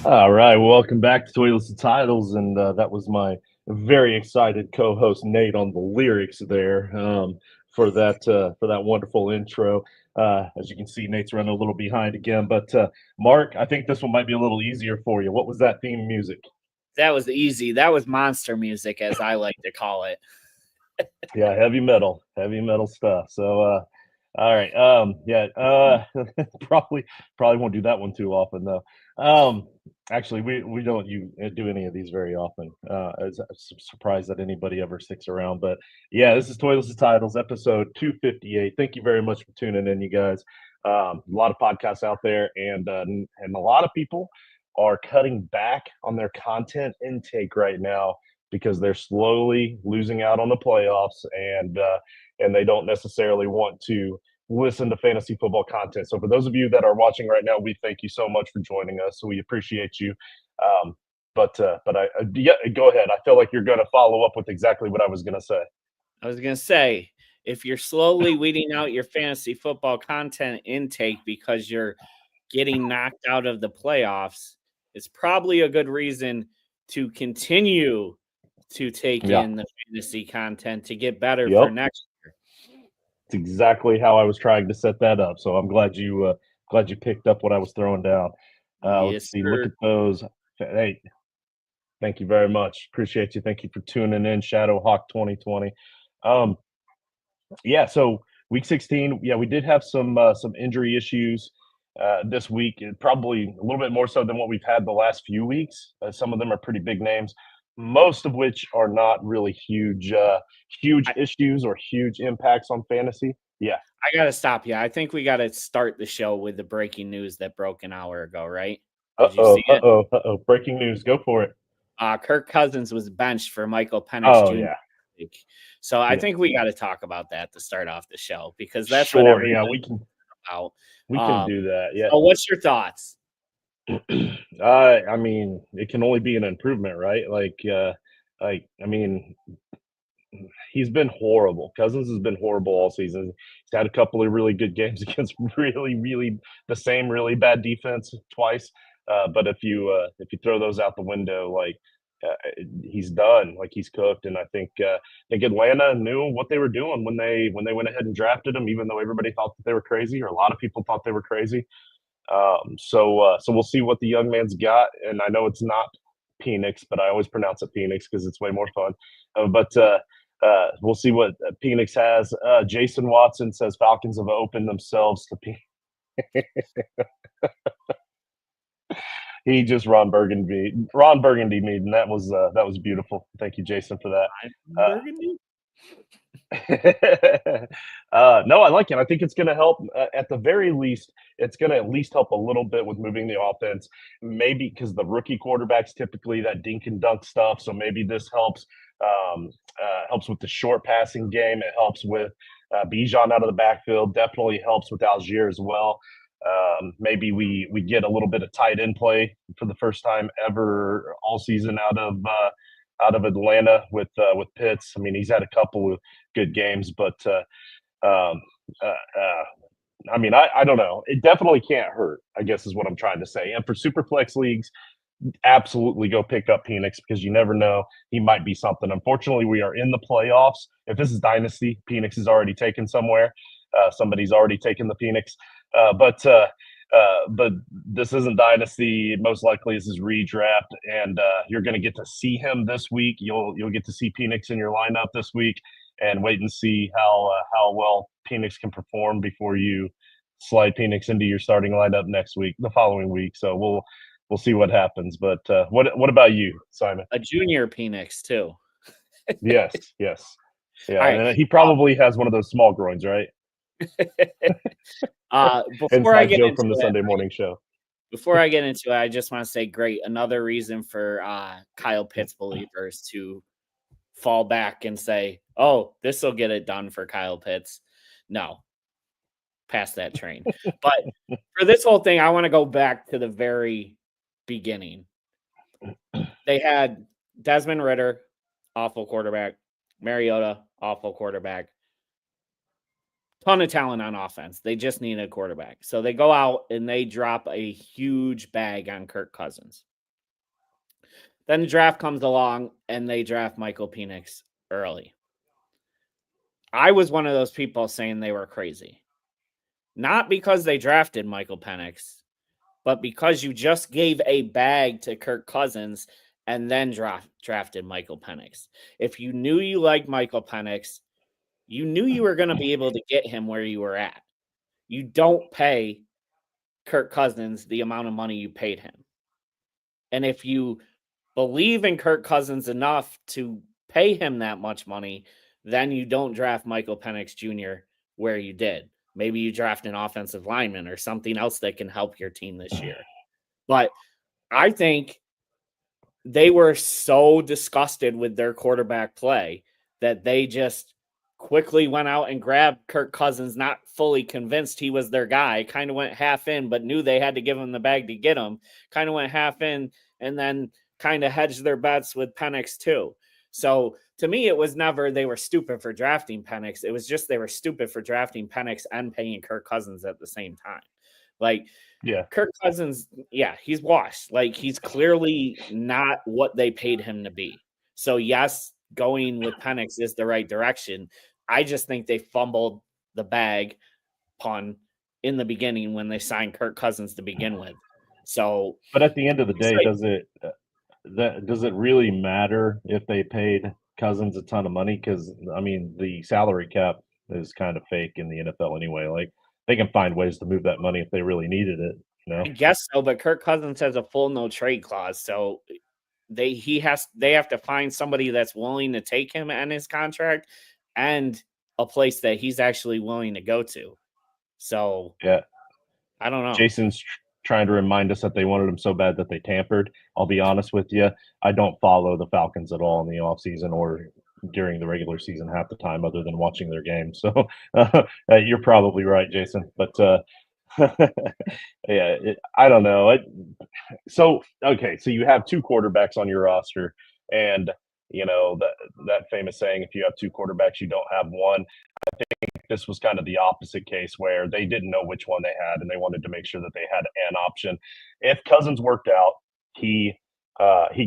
All right, welcome back to Toilets and Titles, and that was my very excited co-host Nate on the lyrics there for that wonderful intro. As you can see, Nate's running a little behind again, but Mark, I think this one might be a little easier for you. What was that theme music? That was easy. That was monster music, as I like to call it. Yeah, heavy metal stuff. So, all right, yeah, probably probably won't do that one too often though. Um, Actually, we don't do any of these very often. I'm surprised that anybody ever sticks around, but yeah, this is Toilets and Titles, episode 258. Thank you very much for tuning in, you guys. A lot of podcasts out there, and a lot of people are cutting back on their content intake right now because they're slowly losing out on the playoffs, and they don't necessarily want to listen to fantasy football content. So for those of you that are watching right now, we thank you so much for joining us. We appreciate you. Um, yeah, go ahead. I feel like you're going to follow up with exactly what I was going to say. I was going to say, if you're slowly weeding out your fantasy football content intake because you're getting knocked out of the playoffs, it's probably a good reason to continue to take Yeah. in the fantasy content to get better for Yep. next year. It's exactly how I was trying to set that up. So I'm glad you picked up what I was throwing down. Let's Yes, see. Look sir. at those. Hey, thank you very much. Appreciate you. Thank you for tuning in, Shadowhawk 2020. Um, yeah, so week 16, yeah, we did have some injury issues this week, and probably a little bit more so than what we've had the last few weeks. Some of them are pretty big names, most of which are not really huge I, issues or huge impacts on fantasy. Yeah. I got to stop you. I think we got to start the show with the breaking news that broke an hour ago, right? Did you see it? Breaking news. Go for it. Kirk Cousins was benched for Michael Penix Oh Jr. yeah. So I Yeah. think we got to talk about that to start off the show because that's what Sure. everybody's Yeah, about. we can Um, do that. Yeah. so what's your thoughts? I mean, it can only be an improvement, right? I mean, he's been horrible. Cousins has been horrible all season. He's had a couple of really good games against really the same really bad defense twice. But if you throw those out the window, he's done. Like he's cooked. And I think Atlanta knew what they were doing when they went ahead and drafted him, even though everybody thought that they were crazy, or a lot of people thought they were crazy. So we'll see what the young man's got. And I know it's not Penix, but I always pronounce it Penix because it's way more fun. We'll see what Penix has. Jason Watson says Falcons have opened themselves to Penix. He just Ron Burgundy mead, and that was beautiful. Thank you, Jason, for that. I'm Burgundy. No, I like it. I think it's going to help. At the very least, it's going to at least help a little bit with moving the offense. Maybe because the rookie quarterbacks typically that dink and dunk stuff. So maybe this helps. Helps with the short passing game. It helps with Bijan out of the backfield. Definitely helps with Algier as well. Maybe we get a little bit of tight end play for the first time ever all season out of Atlanta with Pitts. I mean, he's had a couple of good games, but um, I mean, I don't know. It definitely can't hurt, I guess is what I'm trying to say. And for super flex leagues, absolutely go pick up Penix because you never know. He might be something. Unfortunately, we are in the playoffs. If this is Dynasty, Penix is already taken somewhere. Somebody's already taken the Penix. But this isn't Dynasty. Most likely, this is redraft, and you're going to get to see him this week. You'll get to see Penix in your lineup this week, and wait and see how well Penix can perform before you slide Penix into your starting lineup the following week. So we'll see what happens. But what about you, Simon? A junior Penix too. Yes, yeah, All right. and he probably has one of those small groins, right? Before I Inside get joke into from the it, Sunday morning show. I just want to say, great, another reason for Kyle Pitts believers to fall back and say, "Oh, this will get it done for Kyle Pitts." No, past that train. But for this whole thing, I want to go back to the very beginning. They had Desmond Ritter, awful quarterback. Mariota, awful quarterback. Ton of talent on offense. They just need a quarterback. So they go out and they drop a huge bag on Kirk Cousins. Then the draft comes along and they draft Michael Penix early. I was one of those people saying they were crazy. Not because they drafted Michael Penix, but because you just gave a bag to Kirk Cousins and then drafted Michael Penix. If you knew you liked Michael Penix, you knew you were going to be able to get him where you were at. You don't pay Kirk Cousins the amount of money you paid him. And if you believe in Kirk Cousins enough to pay him that much money, then you don't draft Michael Penix Jr. where you did. Maybe you draft an offensive lineman or something else that can help your team this year. But I think they were so disgusted with their quarterback play that they just quickly went out and grabbed Kirk Cousins, not fully convinced he was their guy, kind of went half in, but knew they had to give him the bag to get him, kind of went half in, and then kind of hedged their bets with Penix too. So to me, it was never they were stupid for drafting Penix. It was just they were stupid for drafting Penix and paying Kirk Cousins at the same time. Like, Yeah. Kirk Cousins, yeah, he's washed. Like, he's clearly not what they paid him to be. So, yes, going with Penix is the right direction. I just think they fumbled the bag, pun, in the beginning when they signed Kirk Cousins to begin with. So, but at the end of the day, does it really matter if they paid Cousins a ton of money? Because I mean, the salary cap is kind of fake in the NFL anyway. Like, they can find ways to move that money if they really needed it. You know? I guess so, but Kirk Cousins has a full no trade clause, so they have to find somebody that's willing to take him and his contract and a place that he's actually willing to go to. So yeah, I don't know. Jason's trying to remind us that they wanted him so bad that they tampered. I'll be honest with you, I don't follow the Falcons at all in the offseason or during the regular season half the time, other than watching their games. So you're probably right, Jason. But yeah, I don't know. So you have two quarterbacks on your roster, and you know that famous saying, if you have two quarterbacks, you don't have one. I think this was kind of the opposite case where they didn't know which one they had, and they wanted to make sure that they had an option. If Cousins worked out, he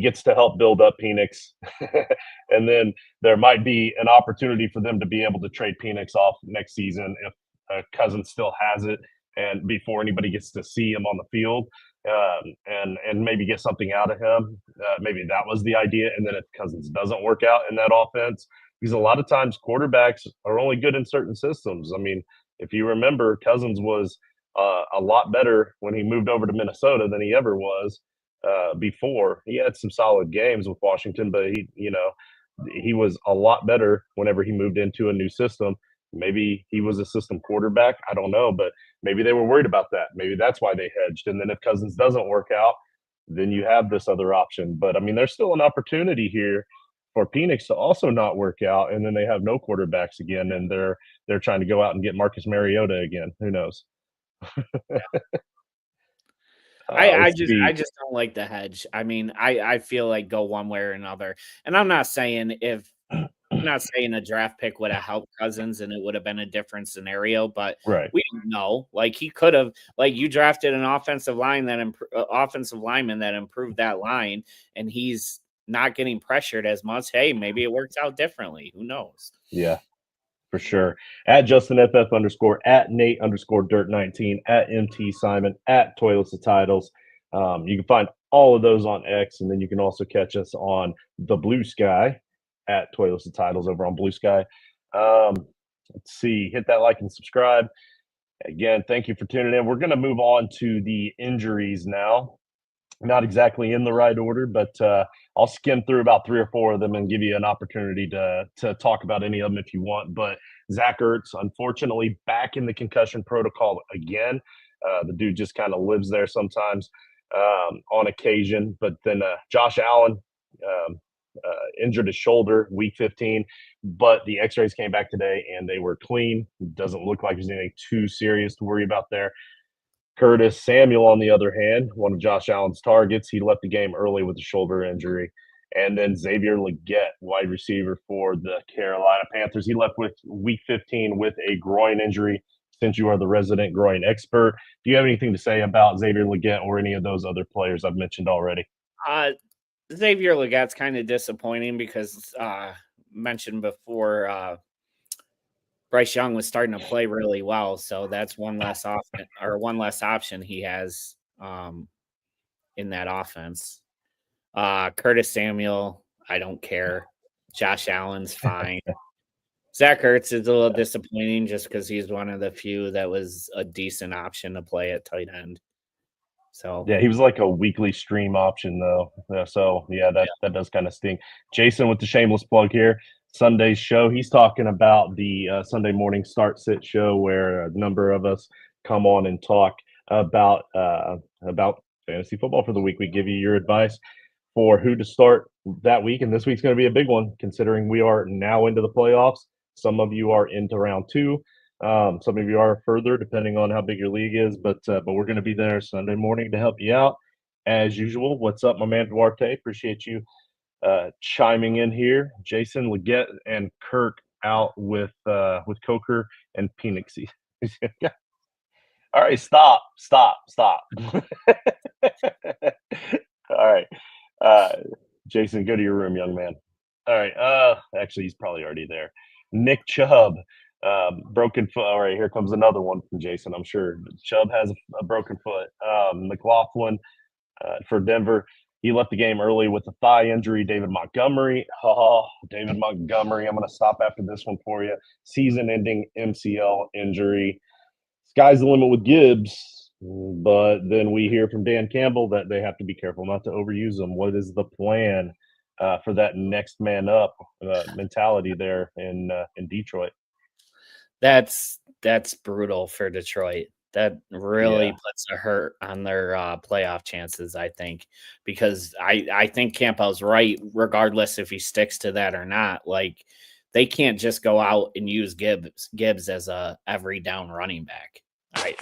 gets to help build up Penix, and then there might be an opportunity for them to be able to trade Penix off next season if Cousins still has it, and before anybody gets to see him on the field, and maybe get something out of him. Maybe that was the idea. And then if Cousins doesn't work out in that offense, because a lot of times quarterbacks are only good in certain systems. I mean, if you remember, Cousins was a lot better when he moved over to Minnesota than he ever was before. He had some solid games with Washington, but he was a lot better whenever he moved into a new system. Maybe he was a system quarterback. I don't know, but maybe they were worried about that. Maybe that's why they hedged. And then if Cousins doesn't work out, then you have this other option. But I mean, there's still an opportunity here for Penix to also not work out, and then they have no quarterbacks again, and they're trying to go out and get Marcus Mariota again. Who knows? I just don't like the hedge. I mean, I feel like go one way or another. And I'm not saying a draft pick would have helped Cousins and it would have been a different scenario, but right. We don't know. Like, he could have, like, you drafted an offensive lineman that improved that line, and he's not getting pressured as much. Hey, maybe it works out differently. Who knows? Yeah, for sure. At JustinFF_, at Nate_Dirt19, at MT Simon, at Toilets of Titles. You can find all of those on X, and then you can also catch us on the Blue Sky at Toilets of Titles over on Blue Sky. Let's see. Hit that like and subscribe. Again, thank you for tuning in. We're going to move on to the injuries now. Not exactly in the right order, but I'll skim through about 3 or 4 of them and give you an opportunity to talk about any of them if you want. But Zach Ertz, unfortunately, back in the concussion protocol again. The dude just kind of lives there sometimes on occasion. But then Josh Allen injured his shoulder week 15, but the x-rays came back today and they were clean. Doesn't look like there's anything too serious to worry about there. Curtis Samuel, on the other hand, one of Josh Allen's targets, he left the game early with a shoulder injury. And then Xavier Legette, wide receiver for the Carolina Panthers, he left with week 15 with a groin injury. Since you are the resident groin expert, do you have anything to say about Xavier Legette or any of those other players I've mentioned already? Xavier Legat's kind of disappointing because mentioned before Bryce Young was starting to play really well, so that's one less option he has in that offense. Curtis Samuel, I don't care. Josh Allen's fine. Zach Ertz is a little disappointing just because he's one of the few that was a decent option to play at tight end. So Yeah, he was like a weekly stream option though. So yeah, that does kind of stink. Jason with the shameless plug here. Sunday's show. He's talking about the Sunday morning start sit show where a number of us come on and talk about fantasy football for the week. We give you your advice for who to start that week, and this week's going to be a big one considering we are now into the playoffs. Some of you are into round two. Some of you are further, depending on how big your league is, but we're going to be there Sunday morning to help you out as usual. What's up, my man Duarte? Appreciate you chiming in here. Jason Leggett and Kirk out with Coker and Penixy. All right, stop. All right, Jason, go to your room, young man. All right. Actually, he's probably already there. Nick Chubb, broken foot. All right, here comes another one from Jason. I'm sure Chubb has a broken foot. McLaughlin for Denver. He left the game early with a thigh injury. David Montgomery. Oh, David Montgomery. I'm going to stop after this one for you. Season-ending MCL injury. Sky's the limit with Gibbs, but then we hear from Dan Campbell that they have to be careful not to overuse them. What is the plan for that next man up mentality there in Detroit? that's brutal for Detroit. That really puts a hurt on their playoff chances, I think, because I think Campbell's right, regardless if he sticks to that or not. Like, they can't just go out and use Gibbs as a every down running back. I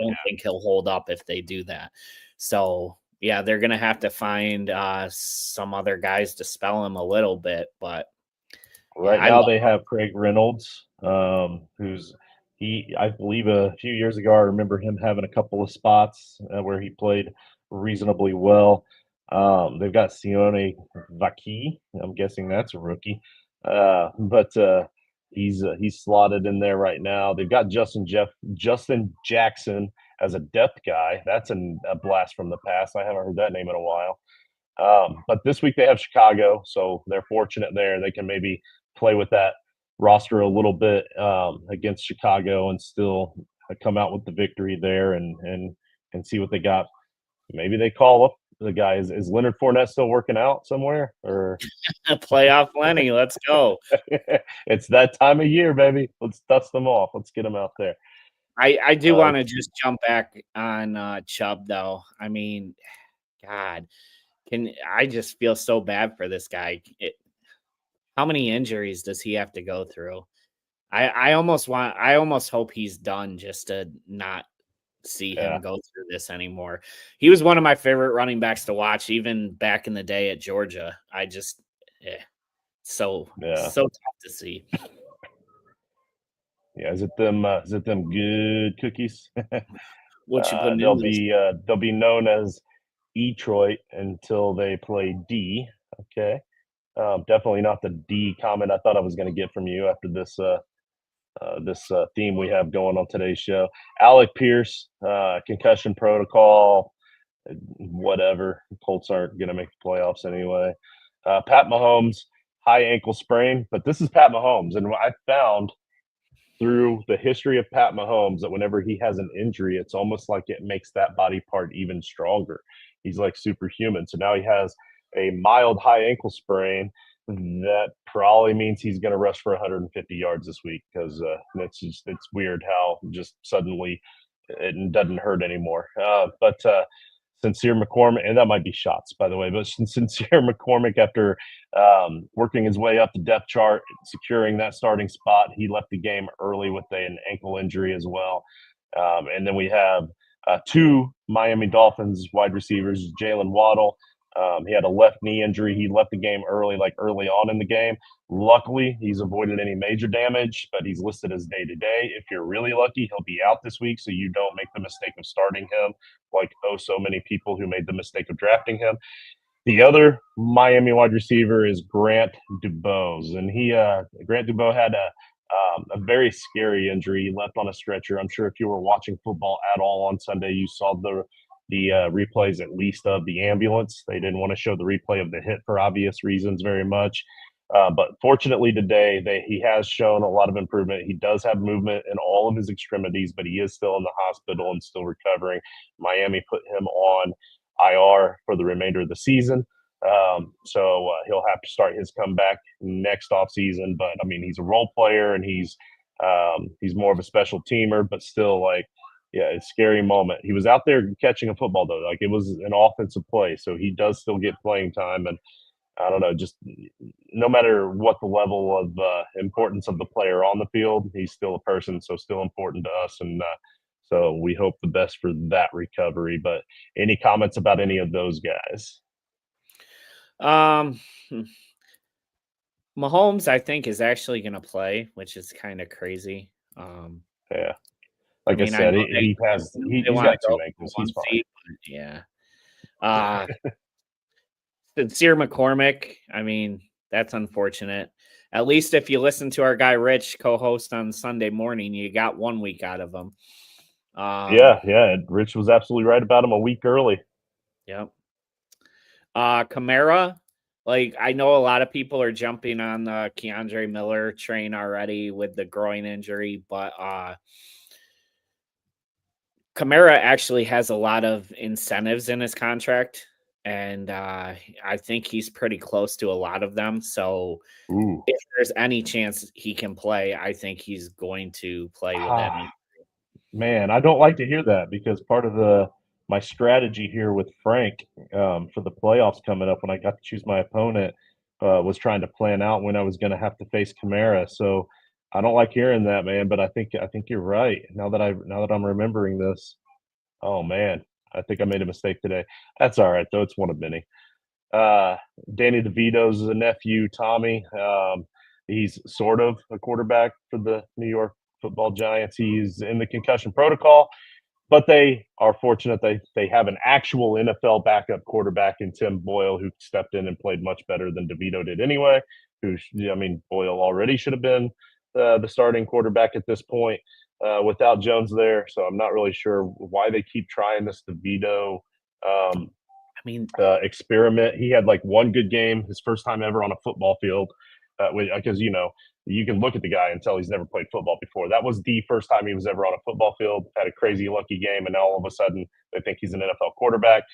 don't think he'll hold up if they do that. So yeah, they're gonna have to find some other guys to spell him a little bit, but right now they have Craig Reynolds, who's I believe a few years ago I remember him having a couple of spots where he played reasonably well. They've got Sione Vaki. I'm guessing that's a rookie, but he's slotted in there right now. They've got Justin Jackson as a depth guy. That's a blast from the past. I haven't heard that name in a while. But this week they have Chicago, so they're fortunate there. They can maybe play with that roster a little bit against Chicago and still come out with the victory there and see what they got. Maybe they call up the guy. Is Leonard Fournette still working out somewhere or playoff Lenny? Let's go. It's that time of year, baby. Let's dust them off. Let's get them out there. I do want to just jump back on Chubb though. I mean, God, I just feel so bad for this guy. How many injuries does he have to go through? I almost hope he's done just to not see him go through this anymore. He was one of my favorite running backs to watch, even back in the day at Georgia. I just so tough to see. Yeah, is it them good cookies? What you putting they'll be known as Detroit until they play D. Okay. Definitely not the D comment I thought I was going to get from you after this theme we have going on today's show. Alec Pierce, concussion protocol, whatever. Colts aren't going to make the playoffs anyway. Pat Mahomes, high ankle sprain, but this is Pat Mahomes, and I found through the history of Pat Mahomes that whenever he has an injury, it's almost like it makes that body part even stronger. He's like superhuman. So now he has a mild high ankle sprain that probably means he's going to rush for 150 yards this week because it's weird how just suddenly it doesn't hurt anymore. But Sincere McCormick, and that might be shots, by the way, but Sincere McCormick, after working his way up the depth chart, securing that starting spot, he left the game early with an ankle injury as well. And then we have two Miami Dolphins wide receivers, Jalen Waddle. He had a left knee injury. He left the game early on in the game. Luckily, he's avoided any major damage, but he's listed as day-to-day. If you're really lucky, he'll be out this week, so you don't make the mistake of starting him like so many people who made the mistake of drafting him. The other Miami wide receiver is Grant Dubose, and Grant Dubose had a very scary injury. He left on a stretcher. I'm sure if you were watching football at all on Sunday, you saw the replays at least of the ambulance. They didn't want to show the replay of the hit for obvious reasons very much. But fortunately today, he has shown a lot of improvement. He does have movement in all of his extremities, but he is still in the hospital and still recovering. Miami put him on IR for the remainder of the season. So he'll have to start his comeback next offseason. But I mean, he's a role player and he's more of a special teamer, but still yeah, it's a scary moment. He was out there catching a football though, like it was an offensive play, so he does still get playing time. And I don't know, just no matter what the level of importance of the player on the field, he's still a person, so still important to us. And so we hope the best for that recovery. But any comments about any of those guys? Um, Mahomes, I think, is actually going to play, which is kind of crazy. Yeah, I like I mean, I said, know they he's want got to two go for ankles. one He's fine. seat, but yeah. Sincere McCormick, I mean, that's unfortunate. At least if you listen to our guy Rich co-host on Sunday morning, you got 1 week out of him. Yeah. Rich was absolutely right about him a week early. Yep. Kamara, like I know a lot of people are jumping on the Keandre Miller train already with the groin injury, but Kamara actually has a lot of incentives in his contract, and I think he's pretty close to a lot of them. So Ooh. if there's any chance he can play, I think he's going to play with that. Man, I don't like to hear that because part of my strategy here with Frank for the playoffs coming up when I got to choose my opponent was trying to plan out when I was going to have to face Kamara. So I don't like hearing that, man. But I think you're right. Now that I'm remembering this, oh man, I think I made a mistake today. That's all right though. It's one of many. Danny DeVito's a nephew, Tommy. He's sort of a quarterback for the New York Football Giants. He's in the concussion protocol, but they are fortunate they have an actual NFL backup quarterback in Tim Boyle, who stepped in and played much better than DeVito did anyway. Boyle already should have been the starting quarterback at this point without Jones there. So I'm not really sure why they keep trying this DeVito experiment. He had like one good game, his first time ever on a football field, because you can look at the guy and tell he's never played football before. That was the first time he was ever on a football field. Had a crazy lucky game, and now all of a sudden they think he's an NFL quarterback.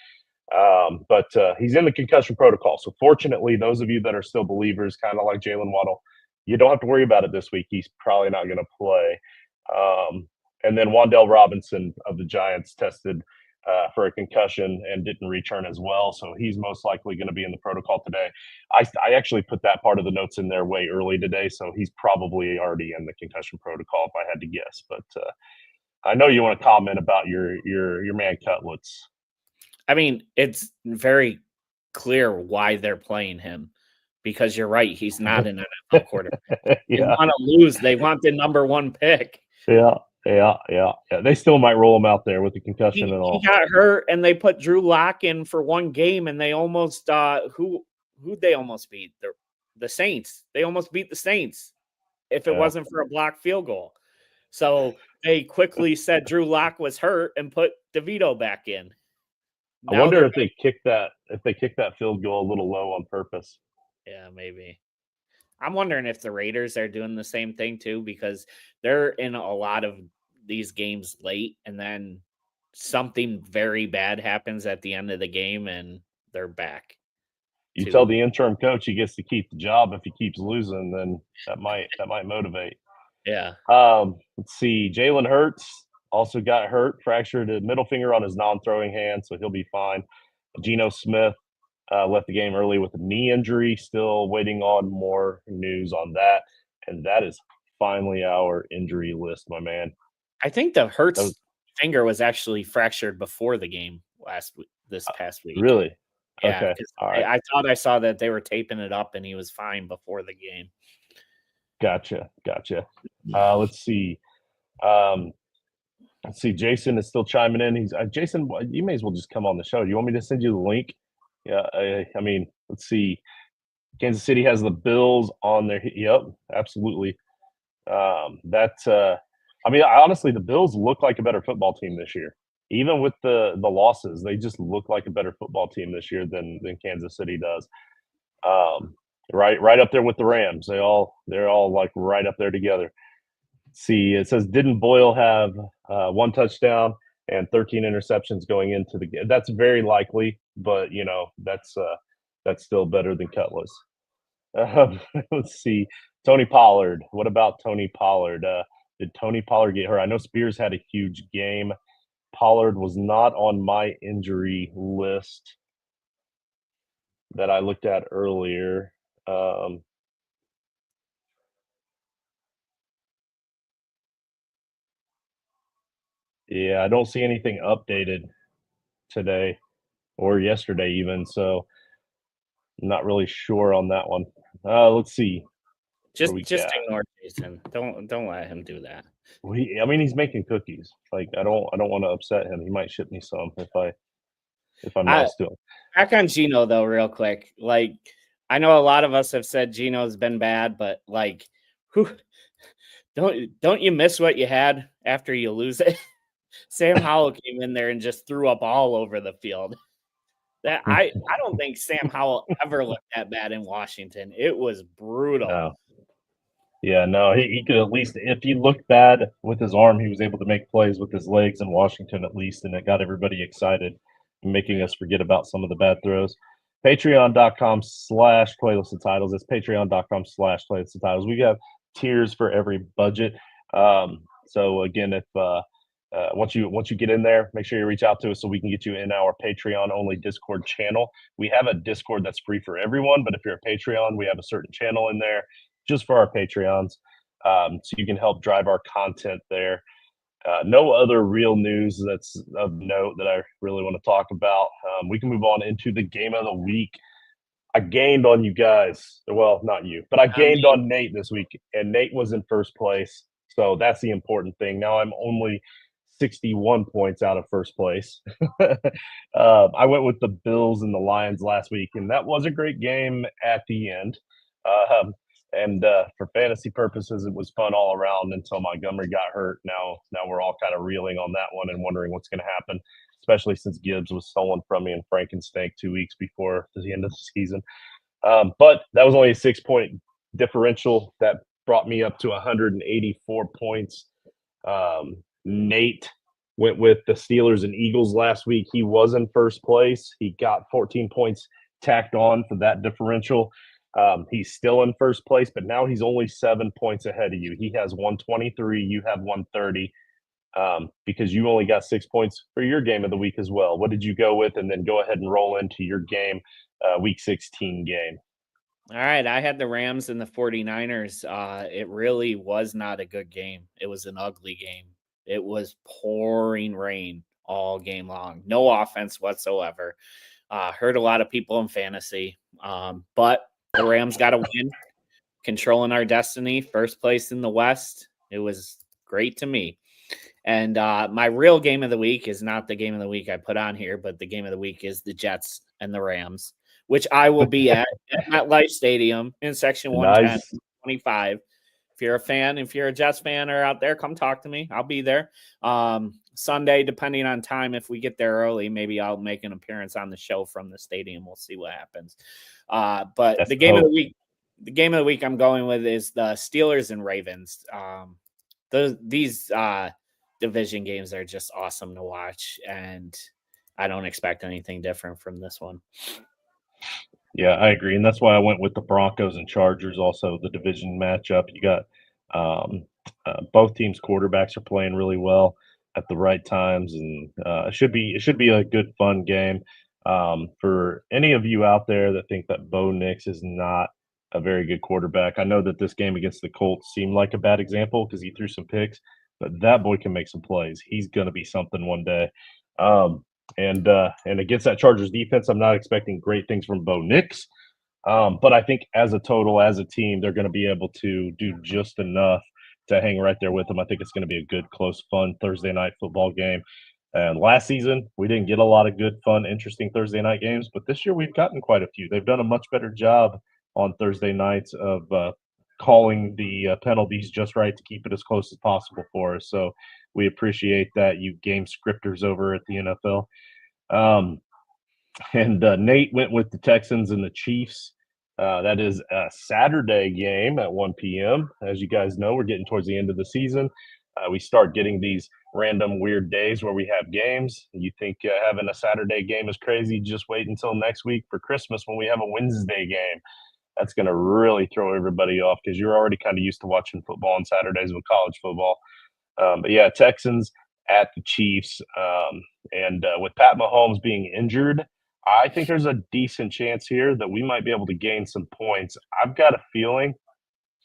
But he's in the concussion protocol. So fortunately, those of you that are still believers, kind of like Jalen Waddle, you don't have to worry about it this week. He's probably not going to play. And then Wan'Dale Robinson of the Giants tested for a concussion and didn't return as well. So he's most likely going to be in the protocol today. I actually put that part of the notes in there way early today. So he's probably already in the concussion protocol if I had to guess. But I know you want to comment about your man Cutlets. I mean, it's very clear why they're playing him because you're right. He's not an NFL quarterback. They want to lose. They want the number one pick. Yeah. They still might roll him out there with the concussion and all. He got hurt, and they put Drew Lock in for one game, and they almost who they almost beat the Saints. They almost beat the Saints if it wasn't for a blocked field goal. So they quickly said Drew Lock was hurt and put DeVito back in. I wonder if they kicked that field goal a little low on purpose. Yeah, maybe. I'm wondering if the Raiders are doing the same thing too, because they're in a lot of these games late, and then something very bad happens at the end of the game, and they're back. You tell the interim coach he gets to keep the job if he keeps losing, then that might motivate. Yeah. Let's see. Jalen Hurts also got hurt, fractured a middle finger on his non-throwing hand, so he'll be fine. Geno Smith left the game early with a knee injury, still waiting on more news on that. And that is finally our injury list, my man. I think the Hurts finger was actually fractured before the game this past week. Really? Yeah. Okay. All right. I thought I saw that they were taping it up and he was fine before the game. Gotcha. Let's see. Jason is still chiming in. Jason, you may as well just come on the show. Do you want me to send you the link Yeah, I mean, let's see. Kansas City has the Bills on their yep, absolutely. That's I mean, honestly, the Bills look like a better football team this year. Even with the losses, they just look like a better football team this year than Kansas City does. Um, right up there with the Rams. They're all like right up there together. See, it says didn't Boyle have one touchdown and 13 interceptions going into the game? That's very likely, but that's still better than Cutlass. Let's see, Tony Pollard. What about Tony Pollard? Did Tony Pollard get hurt? I know Spears had a huge game. Pollard was not on my injury list that I looked at earlier. Um, yeah, I don't see anything updated today or yesterday even, so I'm not really sure on that one. Let's see what Just we just got. ignore Jason. Don't let him do that. I mean, he's making cookies. Like I don't want to upset him. He might ship me some if I'm I nice to him. Back on Gino though, real quick. Like, I know a lot of us have said Gino's been bad, but like, who don't you miss what you had after you lose it? Sam Howell came in there and just threw up all over the field. That I don't think Sam Howell ever looked that bad in Washington. It was brutal. No. Yeah, no, he could at least if he looked bad with his arm, he was able to make plays with his legs in Washington at least, and it got everybody excited, making us forget about some of the bad throws. Patreon.com/playlist of titles. It's patreon.com/playlist of titles. We have tiers for every budget. So again, if once you get in there, make sure you reach out to us so we can get you in our Patreon only Discord channel. We have a Discord that's free for everyone, but if you're a Patreon, we have a certain channel in there just for our Patreons. So you can help drive our content there. No other real news that's of note that I really want to talk about. We can move on into the game of the week. I gained on you guys. Well, not you, but I Not gained me. on Nate this week, and Nate was in first place. So that's the important thing. Now I'm only 61 points out of first place. I went with the Bills and the Lions last week, and that was a great game at the end. Um, and for fantasy purposes, it was fun all around until Montgomery got hurt. Now we're all kind of reeling on that one and wondering what's going to happen, especially since Gibbs was stolen from me and Frankenstein 2 weeks before the end of the season. But that was only a 6 point differential that brought me up to 184 points. Nate went with the Steelers and Eagles last week. He was in first place. He got 14 points tacked on for that differential. He's still in first place, but now he's only 7 points ahead of you. He has 123. You have 130 because you only got 6 points for your game of the week as well. What did you go with? And then go ahead and roll into your game, week 16 game. All right, I had the Rams and the 49ers. It really was not a good game. It was an ugly game. It was pouring rain all game long. No offense whatsoever. Hurt a lot of people in fantasy. But the Rams got a win, controlling our destiny, first place in the West. It was great to me. And my real game of the week is not the game of the week I put on here, but the game of the week is the Jets and the Rams, which I will be at MetLife Stadium in section 110, Nice. 25. If you're a fan, if you're a Jets fan or out there, come talk to me. I'll be there. Sunday, depending on time, if we get there early, maybe I'll make an appearance on the show from the stadium. We'll see what happens. But That's the game of hope. the game of the week I'm going with is the Steelers and Ravens. These division games are just awesome to watch, and I don't expect anything different from this one. Yeah, I agree, and that's why I went with the Broncos and Chargers. Also, the division matchup. You got both teams' quarterbacks are playing really well at the right times, and it should be a good fun game. For any of you out there that think that Bo Nix is not a very good quarterback, I know that this game against the Colts seemed like a bad example because he threw some picks, but that boy can make some plays. He's going to be something one day. Um, and against that Chargers defense, I'm not expecting great things from Bo Nix. But I think as a total, as a team, they're going to be able to do just enough to hang right there with them. I think it's going to be a good, close, fun Thursday night football game. And last season, we didn't get a lot of good, fun, interesting Thursday night games, but this year we've gotten quite a few. They've done a much better job on Thursday nights of calling the penalties just right to keep it as close as possible for us. So we appreciate that, you game scripters over at the NFL. Um, and Nate went with the Texans and the Chiefs. That is a Saturday game at 1 p.m. As you guys know, we're getting towards the end of the season. We start getting these random weird days where we have games. You think having a Saturday game is crazy? Just wait until next week for Christmas when we have a Wednesday game. That's going to really throw everybody off because you're already kind of used to watching football on Saturdays with college football. But yeah, Texans at the Chiefs. And with Pat Mahomes being injured, I think there's a decent chance here that we might be able to gain some points. I've got a feeling,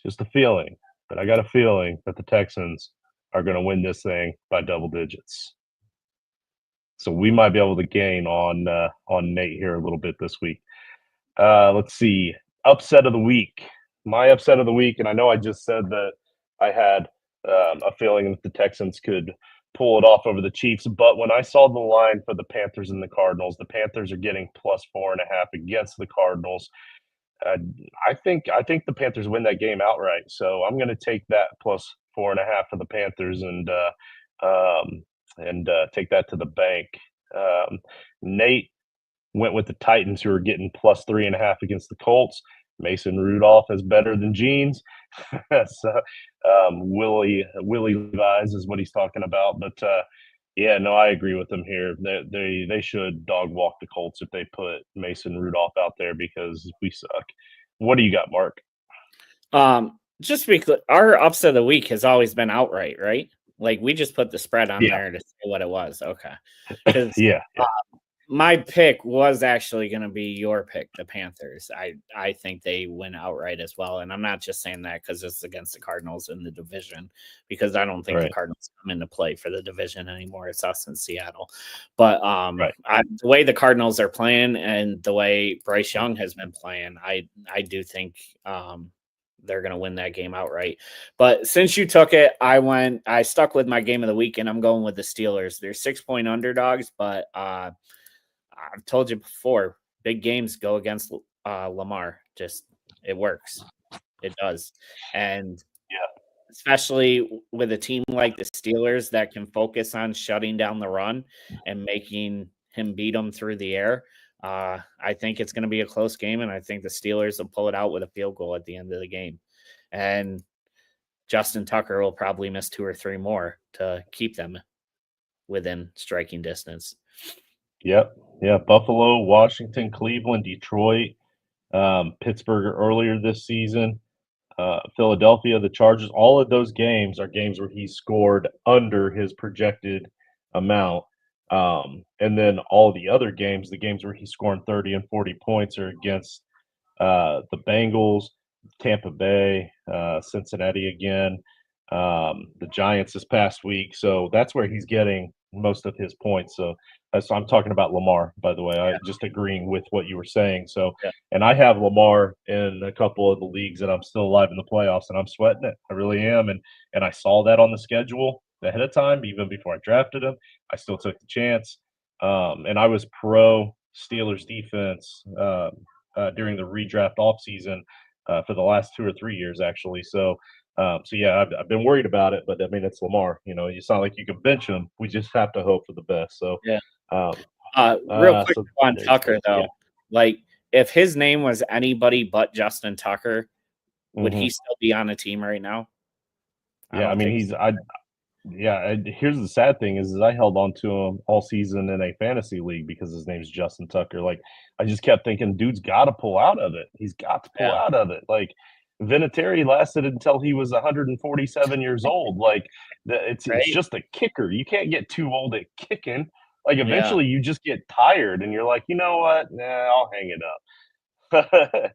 just a feeling, but I got a feeling that the Texans are going to win this thing by double digits. So we might be able to gain on Nate here a little bit this week. Let's see. Upset of the week. My upset of the week, and I know I just said that I had a feeling that the Texans could pull it off over the Chiefs, but when I saw the line for the Panthers and the Cardinals, the Panthers are getting +4.5 against the Cardinals. Uh, I think the Panthers win that game outright. So I'm going to take that +4.5 for the Panthers and take that to the bank. Nate went with the Titans, who are getting +3.5 against the Colts. Mason Rudolph is better than Jeans. So Willie Levis is what he's talking about. But yeah, no, I agree with them here. They should dog walk the Colts if they put Mason Rudolph out there because we suck. What do you got, Mark? Just because our upset of the week has always been outright, right? Like we just put the spread on Yeah, there to say what it was. Okay. Because yeah, yeah. my pick was actually going to be your pick, the Panthers. I think they win outright as well, and I'm not just saying that because it's against the Cardinals in the division, because I don't think the Right, Cardinals come into play for the division anymore. It's us in Seattle, but right. the way the Cardinals are playing and the way Bryce Young has been playing, I do think they're going to win that game outright. But since you took it, I stuck with my game of the week, and I'm going with the Steelers. They're 6-point underdogs, but I've told you before, big games go against Lamar. Just it works. It does. And Yeah, especially with a team like the Steelers that can focus on shutting down the run and making him beat them through the air. I think it's going to be a close game, and I think the Steelers will pull it out with a field goal at the end of the game. And Justin Tucker will probably miss 2 or 3 more to keep them within striking distance. yep, yeah. Buffalo, Washington, Cleveland, Detroit, Pittsburgh earlier this season. Philadelphia, the Chargers, all of those games are games where he scored under his projected amount. And then all the other games, the games where he's scoring 30 and 40 points, are against the Bengals, Tampa Bay, Cincinnati again, the Giants this past week. So that's where he's getting most of his points. So I'm talking about Lamar, by the way. I just agreeing with what you were saying. So, Yeah. and I have Lamar in a couple of the leagues that I'm still alive in the playoffs, and I'm sweating it. I really am. And I saw that on the schedule ahead of time, even before I drafted him. I still took the chance. And I was pro Steelers defense during the redraft offseason for the last 2 or 3 years, actually. So yeah, I've been worried about it, but I mean, it's Lamar. You know, it's not like you can bench him. We just have to hope for the best. So, Yeah. um, Real quick so on there you go. Tucker, Yeah. though, like if his name was anybody but Justin Tucker, would he Hmm. still be on a team right now? I Yeah. I don't mean, think so. here's the sad thing is I held on to him all season in a fantasy league because his name's Justin Tucker. Like, I just kept thinking, dude's got to pull out of it. He's got to pull Yeah, out of it. Like, Vinatieri lasted until he was 147 years old. Like, it's right? just a kicker. You can't get too old at kicking. Like, Yeah, eventually you just get tired and you're like, you know what? Nah, I'll hang it up.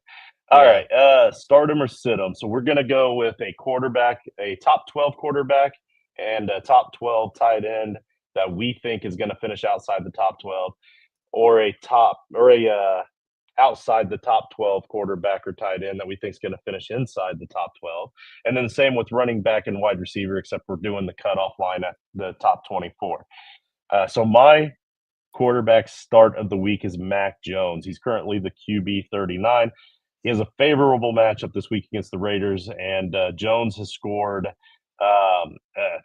All yeah. right, start him or sit him. So we're gonna go with a quarterback, a top 12 quarterback, and a top 12 tight end that we think is gonna finish outside the top 12, or a outside the top 12 quarterback or tight end that we think is gonna finish inside the top 12. And then the same with running back and wide receiver, except we're doing the cutoff line at the top 24. So my quarterback start of the week is Mac Jones. He's currently the QB 39. He has a favorable matchup this week against the Raiders, and Jones has scored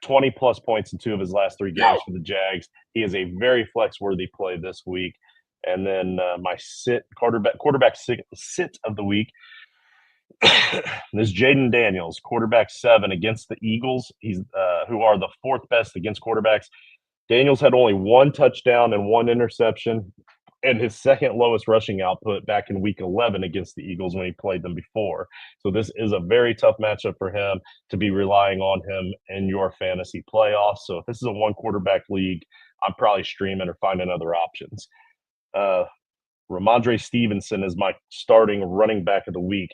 20 plus points in 2 of his last 3 games for the Jags. He is a very flex worthy play this week. And then my quarterback sit of the week is Jaden Daniels, quarterback 7 against the Eagles. He's who are the 4th best against quarterbacks. Daniels had only 1 touchdown and 1 interception, and his second lowest rushing output back in week 11 against the Eagles when he played them before. So this is a very tough matchup for him to be relying on him in your fantasy playoffs. So if this is a 1 quarterback league, I'm probably streaming or finding other options. Ramondre Stevenson is my starting running back of the week.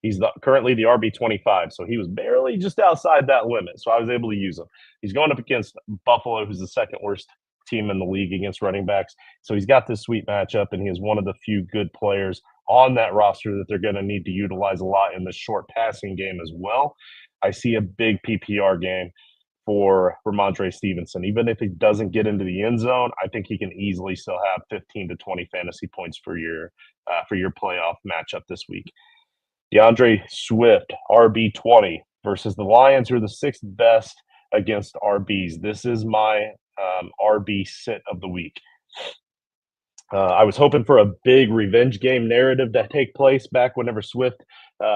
He's currently the RB25, so he was barely just outside that limit, so I was able to use him. He's going up against Buffalo, who's the second worst team in the league against running backs. So he's got this sweet matchup, and he is one of the few good players on that roster that they're going to need to utilize a lot in the short passing game as well. I see a big PPR game for Ramondre Stevenson. Even if he doesn't get into the end zone, I think he can easily still have 15 to 20 fantasy points for your playoff matchup this week. DeAndre Swift, RB20 versus the Lions, who are the 6th best against RBs. This is my RB sit of the week. I was hoping for a big revenge game narrative to take place back whenever Swift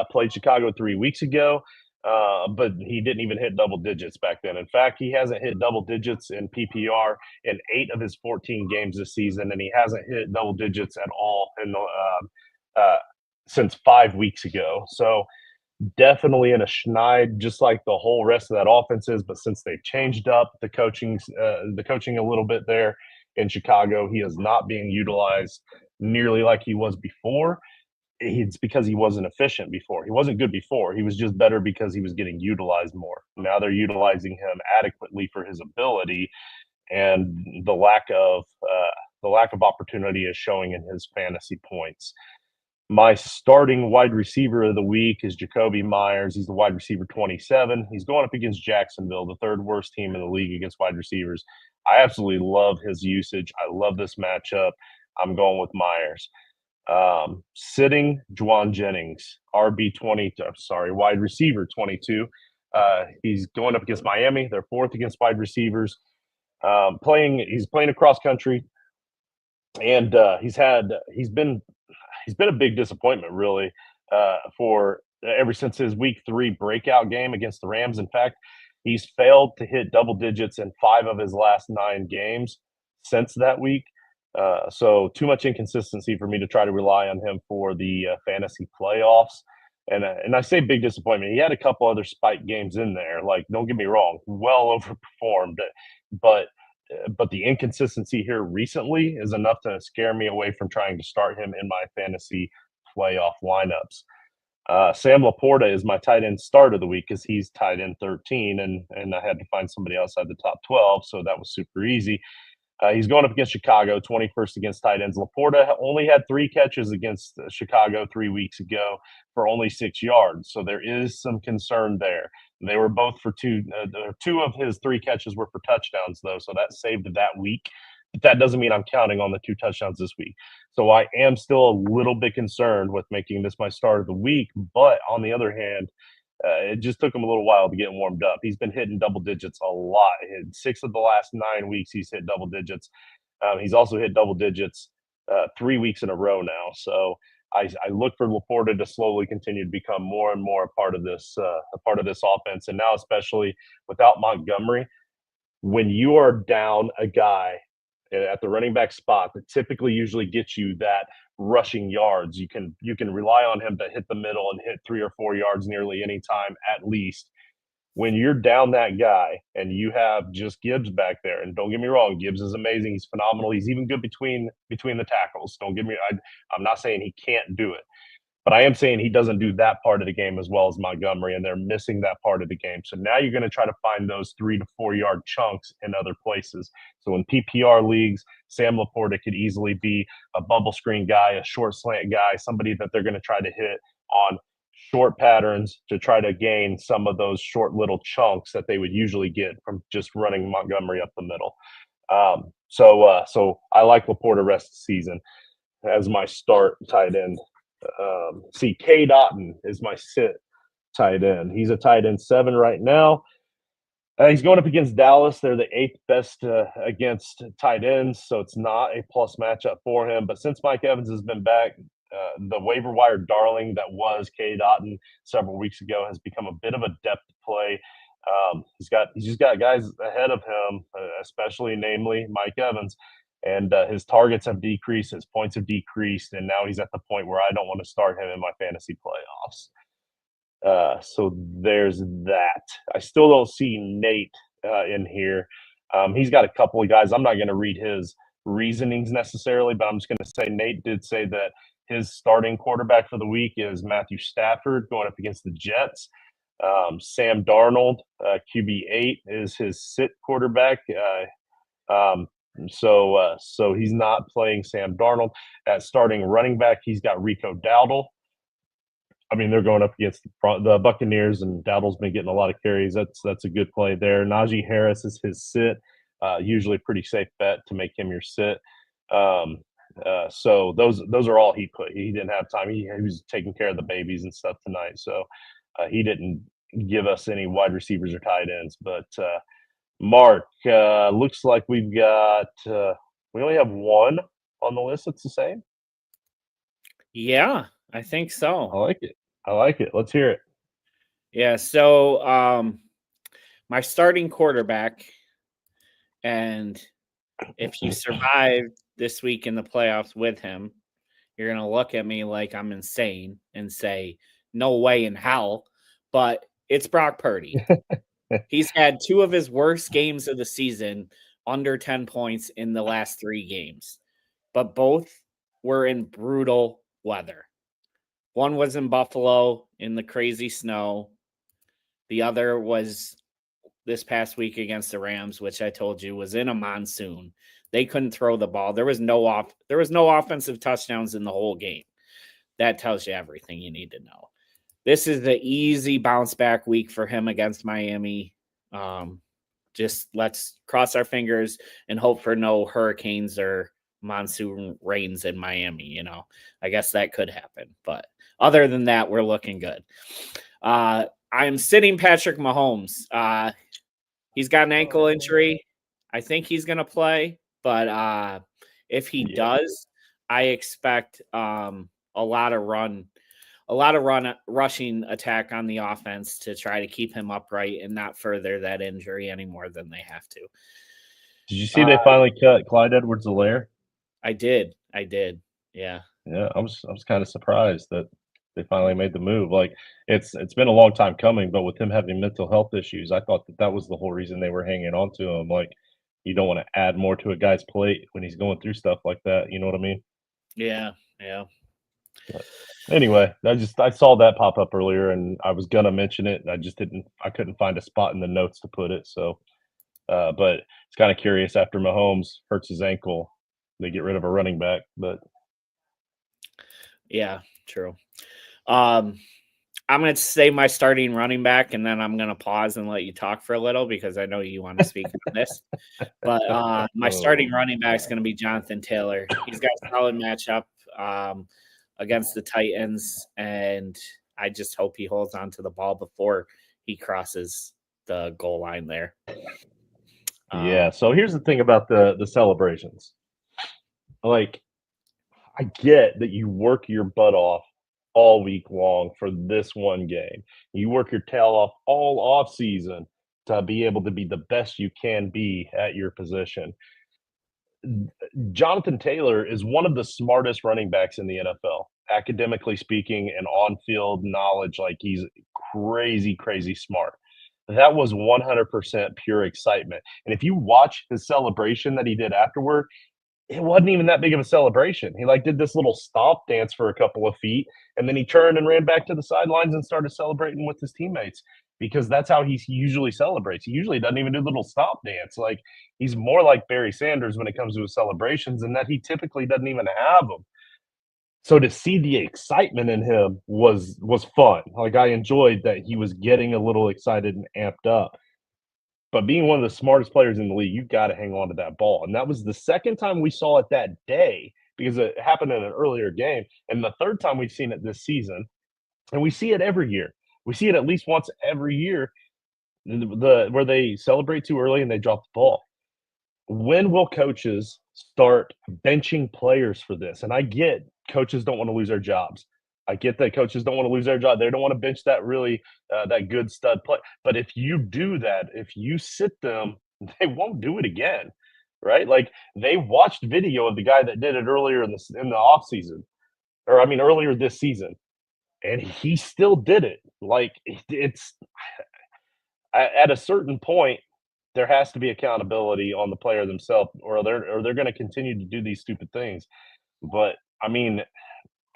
played Chicago 3 weeks ago, but he didn't even hit double digits back then. In fact, he hasn't hit double digits in PPR in 8 of his 14 games this season, and he hasn't hit double digits at all in the since 5 weeks ago. So definitely in a schneid, just like the whole rest of that offense is. But since they've changed up the coaching a little bit there in Chicago, he is not being utilized nearly like he was before. It's because he wasn't efficient before. He wasn't good before. He was just better because he was getting utilized more. Now they're utilizing him adequately for his ability, and the lack of opportunity is showing in his fantasy points. My starting wide receiver of the week is Jacoby Myers. He's the wide receiver 27. He's going up against Jacksonville, the 3rd worst team in the league against wide receivers. I absolutely love his usage. I love this matchup. I'm going with Myers. Sitting Juwan Jennings, wide receiver 22. He's going up against Miami. They're 4th against wide receivers. He's playing across country, and he's been a big disappointment, really, for ever since his week 3 breakout game against the Rams. In fact, he's failed to hit double digits in 5 of his last 9 games since that week. So too much inconsistency for me to try to rely on him for the fantasy playoffs. And I say big disappointment. He had a couple other spike games in there. Like, don't get me wrong, well overperformed, but the inconsistency here recently is enough to scare me away from trying to start him in my fantasy playoff lineups. Sam Laporta is my tight end start of the week because he's tight end 13, and I had to find somebody outside the top 12, so that was super easy. He's going up against Chicago, 21st against tight ends. Laporta only had 3 catches against Chicago 3 weeks ago for only 6 yards. So there is some concern there. They were both for 2. 2 of his 3 catches were for touchdowns, though. So that saved that week. But that doesn't mean I'm counting on the 2 touchdowns this week. So I am still a little bit concerned with making this my start of the week. But on the other hand, it just took him a little while to get warmed up. He's been hitting double digits a lot. In 6 of the last 9 weeks, he's hit double digits. He's also hit double digits 3 weeks in a row now. So I look for Laporta to slowly continue to become more and more a part of this offense. And now, especially without Montgomery, when you are down a guy at the running back spot that typically usually gets you that rushing yards, you can rely on him to hit the middle and hit 3 or 4 yards nearly any time at least. When you're down that guy and you have just Gibbs back there, and don't get me wrong, Gibbs is amazing. He's phenomenal. He's even good between the tackles. I'm not saying he can't do it. But I am saying he doesn't do that part of the game as well as Montgomery, and they're missing that part of the game. So now you're going to try to find those 3 to 4 yard chunks in other places. So in PPR leagues, Sam Laporta could easily be a bubble screen guy, a short slant guy, somebody that they're going to try to hit on short patterns to try to gain some of those short little chunks that they would usually get from just running Montgomery up the middle. So I like Laporta rest of the season as my start tight end. See, K. Dotton is my sit tight end. He's a tight end 7 right now. He's going up against Dallas. They're the 8th best against tight ends, so it's not a plus matchup for him. But since Mike Evans has been back, the waiver wire darling that was K. Dotton several weeks ago has become a bit of a depth play. He's just got guys ahead of him, especially namely Mike Evans, and his targets have decreased, his points have decreased, and now he's at the point where I don't want to start him in my fantasy playoffs. So there's that. I still don't see Nate in here. He's got a couple of guys. I'm not going to read his reasonings necessarily, but I'm just going to say Nate did say that his starting quarterback for the week is Matthew Stafford going up against the Jets. Sam Darnold, QB8, is his sit quarterback. So he's not playing Sam Darnold. At starting running back, he's got Rico Dowdle. I mean, they're going up against the Buccaneers, and Dowdle's been getting a lot of carries. That's a good play there. Najee Harris is his sit. Usually pretty safe bet to make him your sit. So those are all he put. He didn't have time. He was taking care of the babies and stuff tonight, so he didn't give us any wide receivers or tight ends. But Mark, looks like we've got we only have one on the list that's the same. Yeah, I think so. I like it. I like it. Let's hear it. Yeah, so my starting quarterback, and if you survive this week in the playoffs with him, you're going to look at me like I'm insane and say, no way in hell. But it's Brock Purdy. He's had 2 of his worst games of the season, under 10 points in the last 3 games. But both were in brutal weather. One was in Buffalo in the crazy snow. The other was this past week against the Rams, which I told you was in a monsoon. They couldn't throw the ball. There was no offensive touchdowns in the whole game. That tells you everything you need to know. This is the easy bounce back week for him against Miami. Just let's cross our fingers and hope for no hurricanes or monsoon rains in Miami. I guess that could happen, but other than that, we're looking good. I'm sitting Patrick Mahomes. He's got an ankle injury. I think he's going to play, but if he does, I expect a lot of rushing attack on the offense to try to keep him upright and not further that injury any more than they have to. Did you see they finally cut Clyde Edwards-Helaire? I did. Yeah. Yeah, I was kind of surprised that they finally made the move. Like it's been a long time coming, but with him having mental health issues, I thought that was the whole reason they were hanging on to him. Like you don't want to add more to a guy's plate when he's going through stuff like that. You know what I mean? Yeah. But anyway, I saw that pop up earlier, and I was gonna mention it, and I couldn't find a spot in the notes to put it. So, but it's kind of curious after Mahomes hurts his ankle, they get rid of a running back, but. Yeah, true. I'm going to say my starting running back, and then I'm going to pause and let you talk for a little because I know you want to speak on this. But my starting running back is going to be Jonathan Taylor. He's got a solid matchup against the Titans, and I just hope he holds on to the ball before he crosses the goal line there. Yeah, so here's the thing about the celebrations. Like, I get that you work your butt off all week long for this one game. You work your tail off all off season to be able to be the best you can be at your position. Jonathan Taylor is one of the smartest running backs in the NFL, academically speaking, and on-field knowledge. Like he's crazy, crazy smart. That was 100% pure excitement. And if you watch his celebration that he did afterward, it wasn't even that big of a celebration. He did this little stomp dance for a couple of feet, and then he turned and ran back to the sidelines and started celebrating with his teammates because that's how he usually celebrates. He usually doesn't even do the little stomp dance. He's more like Barry Sanders when it comes to his celebrations, and that he typically doesn't even have them. So to see the excitement in him was fun. I enjoyed that he was getting a little excited and amped up. But being one of the smartest players in the league, you got to hang on to that ball. And that was the second time we saw it that day because it happened in an earlier game, and the third time we've seen it this season. And we see it every year. We see it at least once every year, where they celebrate too early and they drop the ball. When will coaches start benching players for this? And I get coaches don't want to lose their jobs. I get that coaches don't want to lose their job. They don't want to bench that really that good stud play. But if you do that, if you sit them, they won't do it again, right? Like they watched video of the guy that did it earlier in the off season, or I mean earlier this season, and he still did it. Like it's at a certain point, there has to be accountability on the player themselves, or they're going to continue to do these stupid things. But I mean,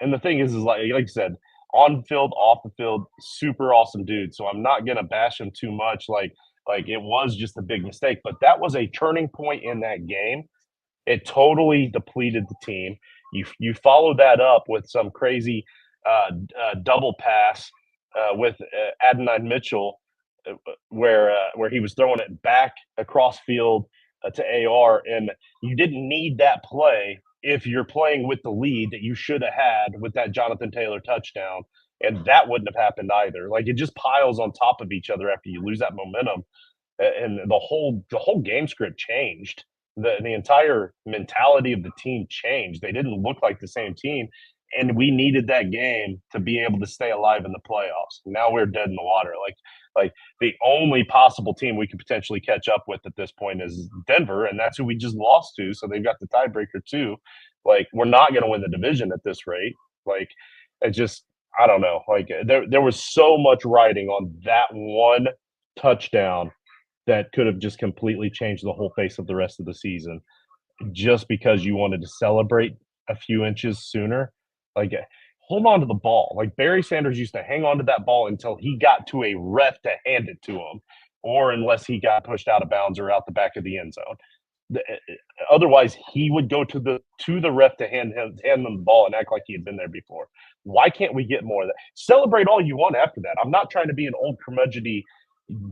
and the thing is like you said, on field, off the field, super awesome dude. So I'm not gonna bash him too much. Like it was just a big mistake, but that was a turning point in that game. It totally depleted the team. You follow that up with some crazy double pass with Adonai Mitchell, where he was throwing it back across field to AR, and you didn't need that play if you're playing with the lead that you should have had with that Jonathan Taylor touchdown, and that wouldn't have happened either. Like it just piles on top of each other after you lose that momentum, and the whole game script changed. The entire mentality of the team changed. They didn't look like the same team, and we needed that game to be able to stay alive in the playoffs. Now we're dead in the water. Like the only possible team we could potentially catch up with at this point is Denver, and that's who we just lost to. So they've got the tiebreaker too. Like we're not going to win the division at this rate. Like it just, I don't know. Like there was so much riding on that one touchdown that could have just completely changed the whole face of the rest of the season, just because you wanted to celebrate a few inches sooner. Like, hold on to the ball. Like Barry Sanders used to hang on to that ball until he got to a ref to hand it to him, or unless he got pushed out of bounds or out the back of the end zone. Otherwise, he would go to the ref to hand them the ball and act like he had been there before. Why can't we get more of that? Celebrate all you want after that. I'm not trying to be an old curmudgeony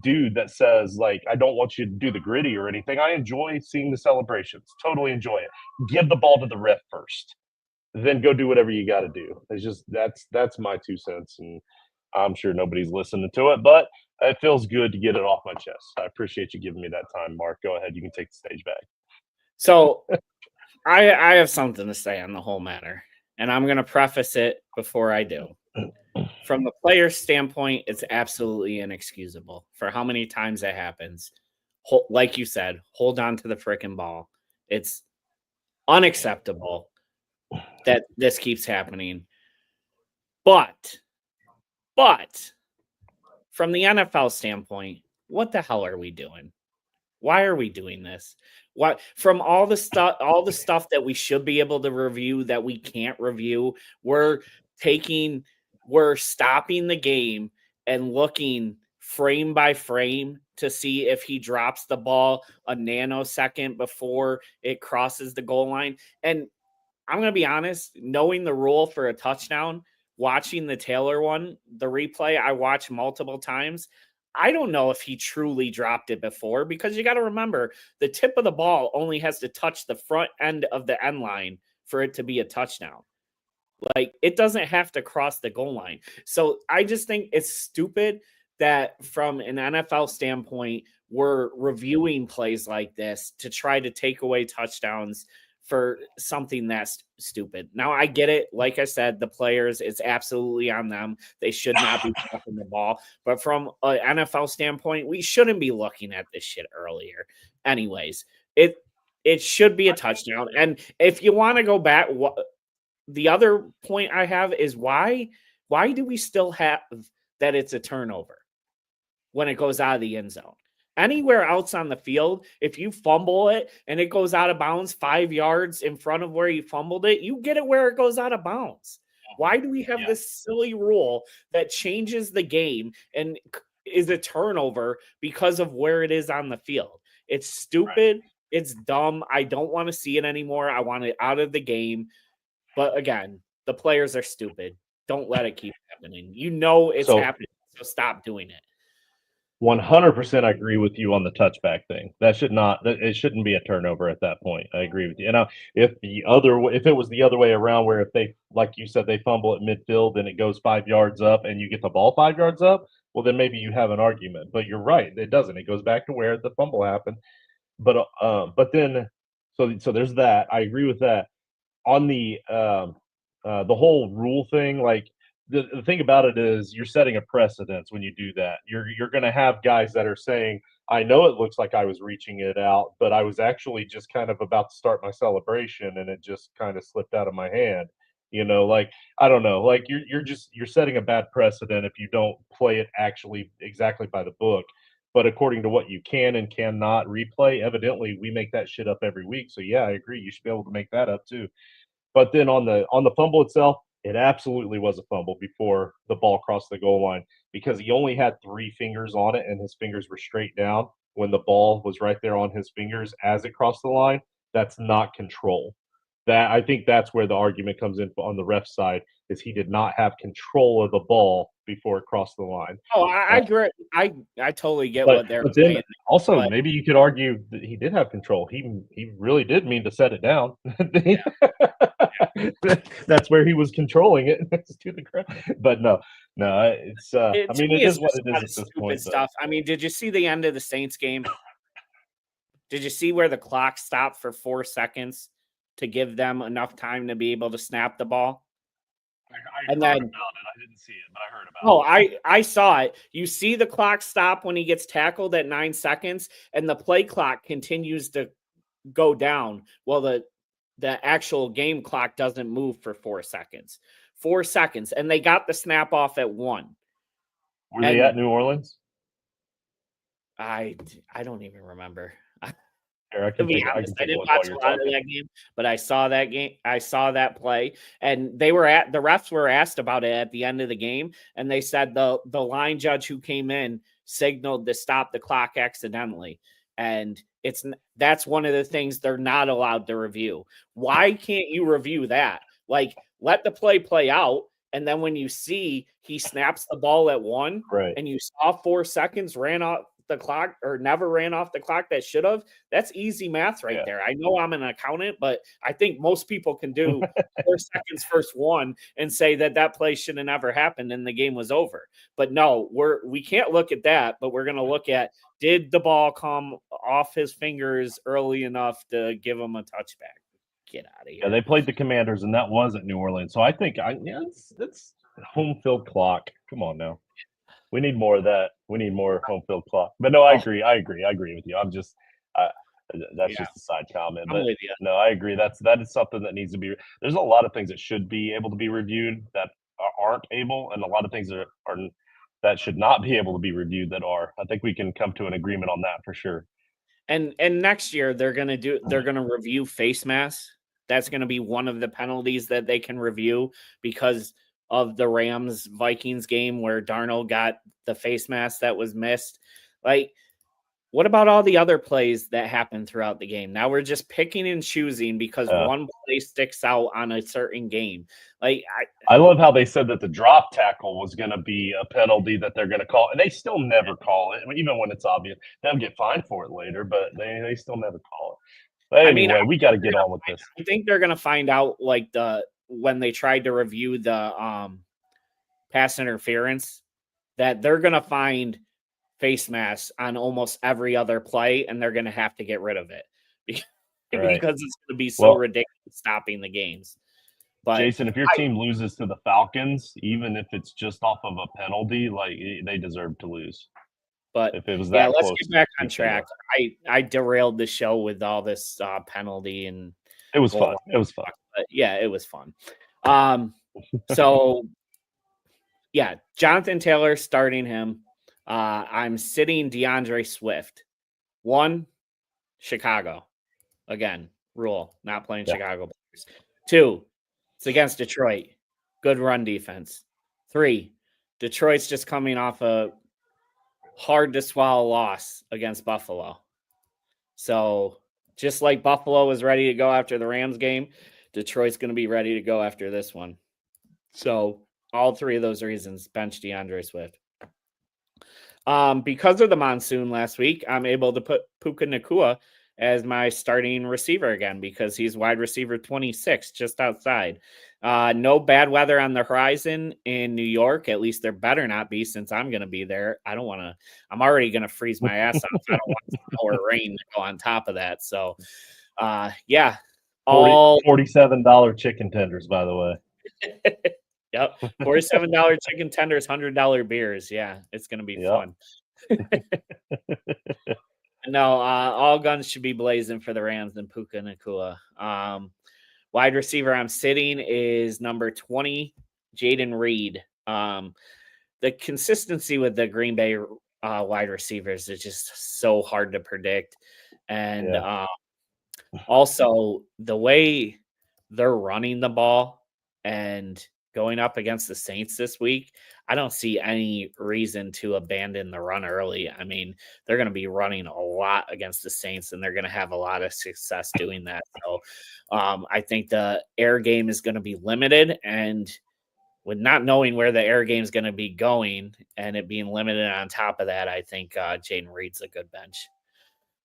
dude that says like I don't want you to do the gritty or anything. I enjoy seeing the celebrations. Totally enjoy it. Give the ball to the ref first. Then go do whatever you got to do. It's just that's my 2 cents, and I'm sure nobody's listening to it, but it feels good to get it off my chest. I appreciate you giving me that time, Mark. Go ahead. You can take the stage back. So I have something to say on the whole matter, and I'm going to preface it before I do. From the player's standpoint, it's absolutely inexcusable for how many times that happens. Like you said, hold on to the freaking ball. It's unacceptable that this keeps happening. But from the NFL standpoint, what the hell are we doing? Why are we doing this? Why, from all the stuff that we should be able to review that we can't review, we're stopping the game and looking frame by frame to see if he drops the ball a nanosecond before it crosses the goal line. And I'm going to be honest, knowing the rule for a touchdown, watching the Taylor one, the replay I watched multiple times, I don't know if he truly dropped it before, because you got to remember the tip of the ball only has to touch the front end of the end line for it to be a touchdown. Like it doesn't have to cross the goal line. So I just think it's stupid that from an NFL standpoint, we're reviewing plays like this to try to take away touchdowns for something that's stupid. Now I get it. Like I said, the players, it's absolutely on them. They should not be dropping the ball. But from an NFL standpoint, we shouldn't be looking at this shit earlier. Anyways, it should be a touchdown. And if you want to go back, the other point I have is why do we still have that it's a turnover when it goes out of the end zone? Anywhere else on the field, if you fumble it and it goes out of bounds 5 yards in front of where you fumbled it, you get it where it goes out of bounds. Why do we have this silly rule that changes the game and is a turnover because of where it is on the field? It's stupid. Right. It's dumb. I don't want to see it anymore. I want it out of the game. But again, the players are stupid. Don't let it keep happening. You know it's happening, so stop doing it. 100% I agree with you on the touchback thing. It shouldn't be a turnover at that point. I agree with you. And if it was the other way around, where if they, like you said, they fumble at midfield and it goes 5 yards up and you get the ball 5 yards up, well, then maybe you have an argument. But you're right, it doesn't. It goes back to where the fumble happened. But then, so there's that. I agree with that. On the whole rule thing, like the thing about it is you're setting a precedence when you do that. You're going to have guys that are saying, "I know it looks like I was reaching it out, but I was actually just kind of about to start my celebration, and it just kind of slipped out of my hand." Like I don't know, like you're setting a bad precedent if you don't play it actually exactly by the book. But according to what you can and cannot replay, evidently we make that shit up every week. So yeah, I agree. You should be able to make that up too. But then on the fumble itself, it absolutely was a fumble before the ball crossed the goal line because he only had 3 fingers on it and his fingers were straight down when the ball was right there on his fingers as it crossed the line. That's not control. I think that's where the argument comes in on the ref side is he did not have control of the ball before it crossed the line. Oh, I Uh, agree. I totally get but what they're but then saying, also but maybe you could argue that he did have control. He really did mean to set it down. That's where he was controlling it to the ground. But no, it's I to mean me, it it's is what just it kind is of at this stupid point. But stuff. I mean, did you see the end of the Saints game? Did you see where the clock stopped for 4 seconds to give them enough time to be able to snap the ball? And I heard then about it. I didn't see it, but I heard about oh, it. I saw it. You see the clock stop when he gets tackled at 9 seconds, and the play clock continues to go down. Well, the actual game clock doesn't move for 4 seconds. 4 seconds, and they got the snap off at 1. Were they And at New Orleans? I don't even remember. Here, To be I honest, can I take a didn't look while watch you're a lot of talking. that game, but I saw that game. I saw that play, and the refs were asked about it at the end of the game, and they said the line judge who came in signaled to stop the clock accidentally, and that's one of the things they're not allowed to review. Why can't you review that? Like, let the play out, and then when you see he snaps the ball at 1, Right. and you saw 4 seconds ran off the clock or never ran off the clock that should have, that's easy math right Yeah. there. I know I'm an accountant, but I think most people can do 4 seconds first 1 and say that play should have never happened and the game was over. But no, we can't look at that, but we're going to look at, did the ball come off his fingers early enough to give him a touchback? Get out of Yeah, here. they played the Commanders, and that was at New Orleans. So I think it's home field clock. Come on now. We need more of that. We need more home field clock. But no, I Oh, agree. I agree. I agree with you. Uh, that's yeah, just a side comment. I'm But with you. no, I agree. That is something that needs to be. There's a lot of things that should be able to be reviewed that aren't able, and a lot of things that should not be able to be reviewed that are. I think we can come to an agreement on that for sure. And next year they're gonna review face masks. That's gonna be one of the penalties that they can review because of the Rams Vikings game where Darnold got the face mask that was missed. Like, what about all the other plays that happened throughout the game? Now we're just picking and choosing because Uh, one play sticks out on a certain game. Like, I love how they said that the drop tackle was going to be a penalty that they're going to call, and they still never call it, even when it's obvious. They'll get fined for it later, but they still never call it. But I mean, anyway, we got to get on with this. I think they're gonna find out like when they tried to review the pass interference that they're going to find face masks on almost every other play, and they're going to have to get rid of it Right. because it's going to be so Well, ridiculous stopping the games. But Jason, if your team loses to the Falcons, even if it's just off of a penalty, like they deserve to lose. but If it was yeah, that let's close get to back on beat them. track. I derailed the show with all this penalty and It was goal fun. line It was fun. talk, but yeah, it was fun. So yeah, Jonathan Taylor starting him. I'm sitting DeAndre Swift. 1, Chicago. Again, rule, not playing Yeah. Chicago Bears. 2, it's against Detroit. Good run defense. 3, Detroit's just coming off a hard to swallow loss against Buffalo. So just like Buffalo was ready to go after the Rams game, Detroit's going to be ready to go after this one. So all 3 of those reasons, bench DeAndre Swift. Because of the monsoon last week, I'm able to put Puka Nakua as my starting receiver again because he's wide receiver 26, just outside. No bad weather on the horizon in New York. At least there better not be since I'm going to be there. I don't want to, I'm already going to freeze my ass off. I don't want snow or rain to go on top of that. So, yeah, all $47 chicken tenders, by the way. Yep. $47 chicken tenders, $100 beers. Yeah, it's going to be Yep. fun. No, all guns should be blazing for the Rams and Puka Nakua. Wide receiver I'm sitting is number 20, Jaden Reed. The consistency with the Green Bay wide receivers is just so hard to predict. And also the way they're running the ball and going up against the Saints this week, I don't see any reason to abandon the run early. I mean, they're going to be running a lot against the Saints, and they're going to have a lot of success doing that. So I think the air game is going to be limited. And with not knowing where the air game is going to be going and it being limited on top of that, I think Jaden Reed's a good bench.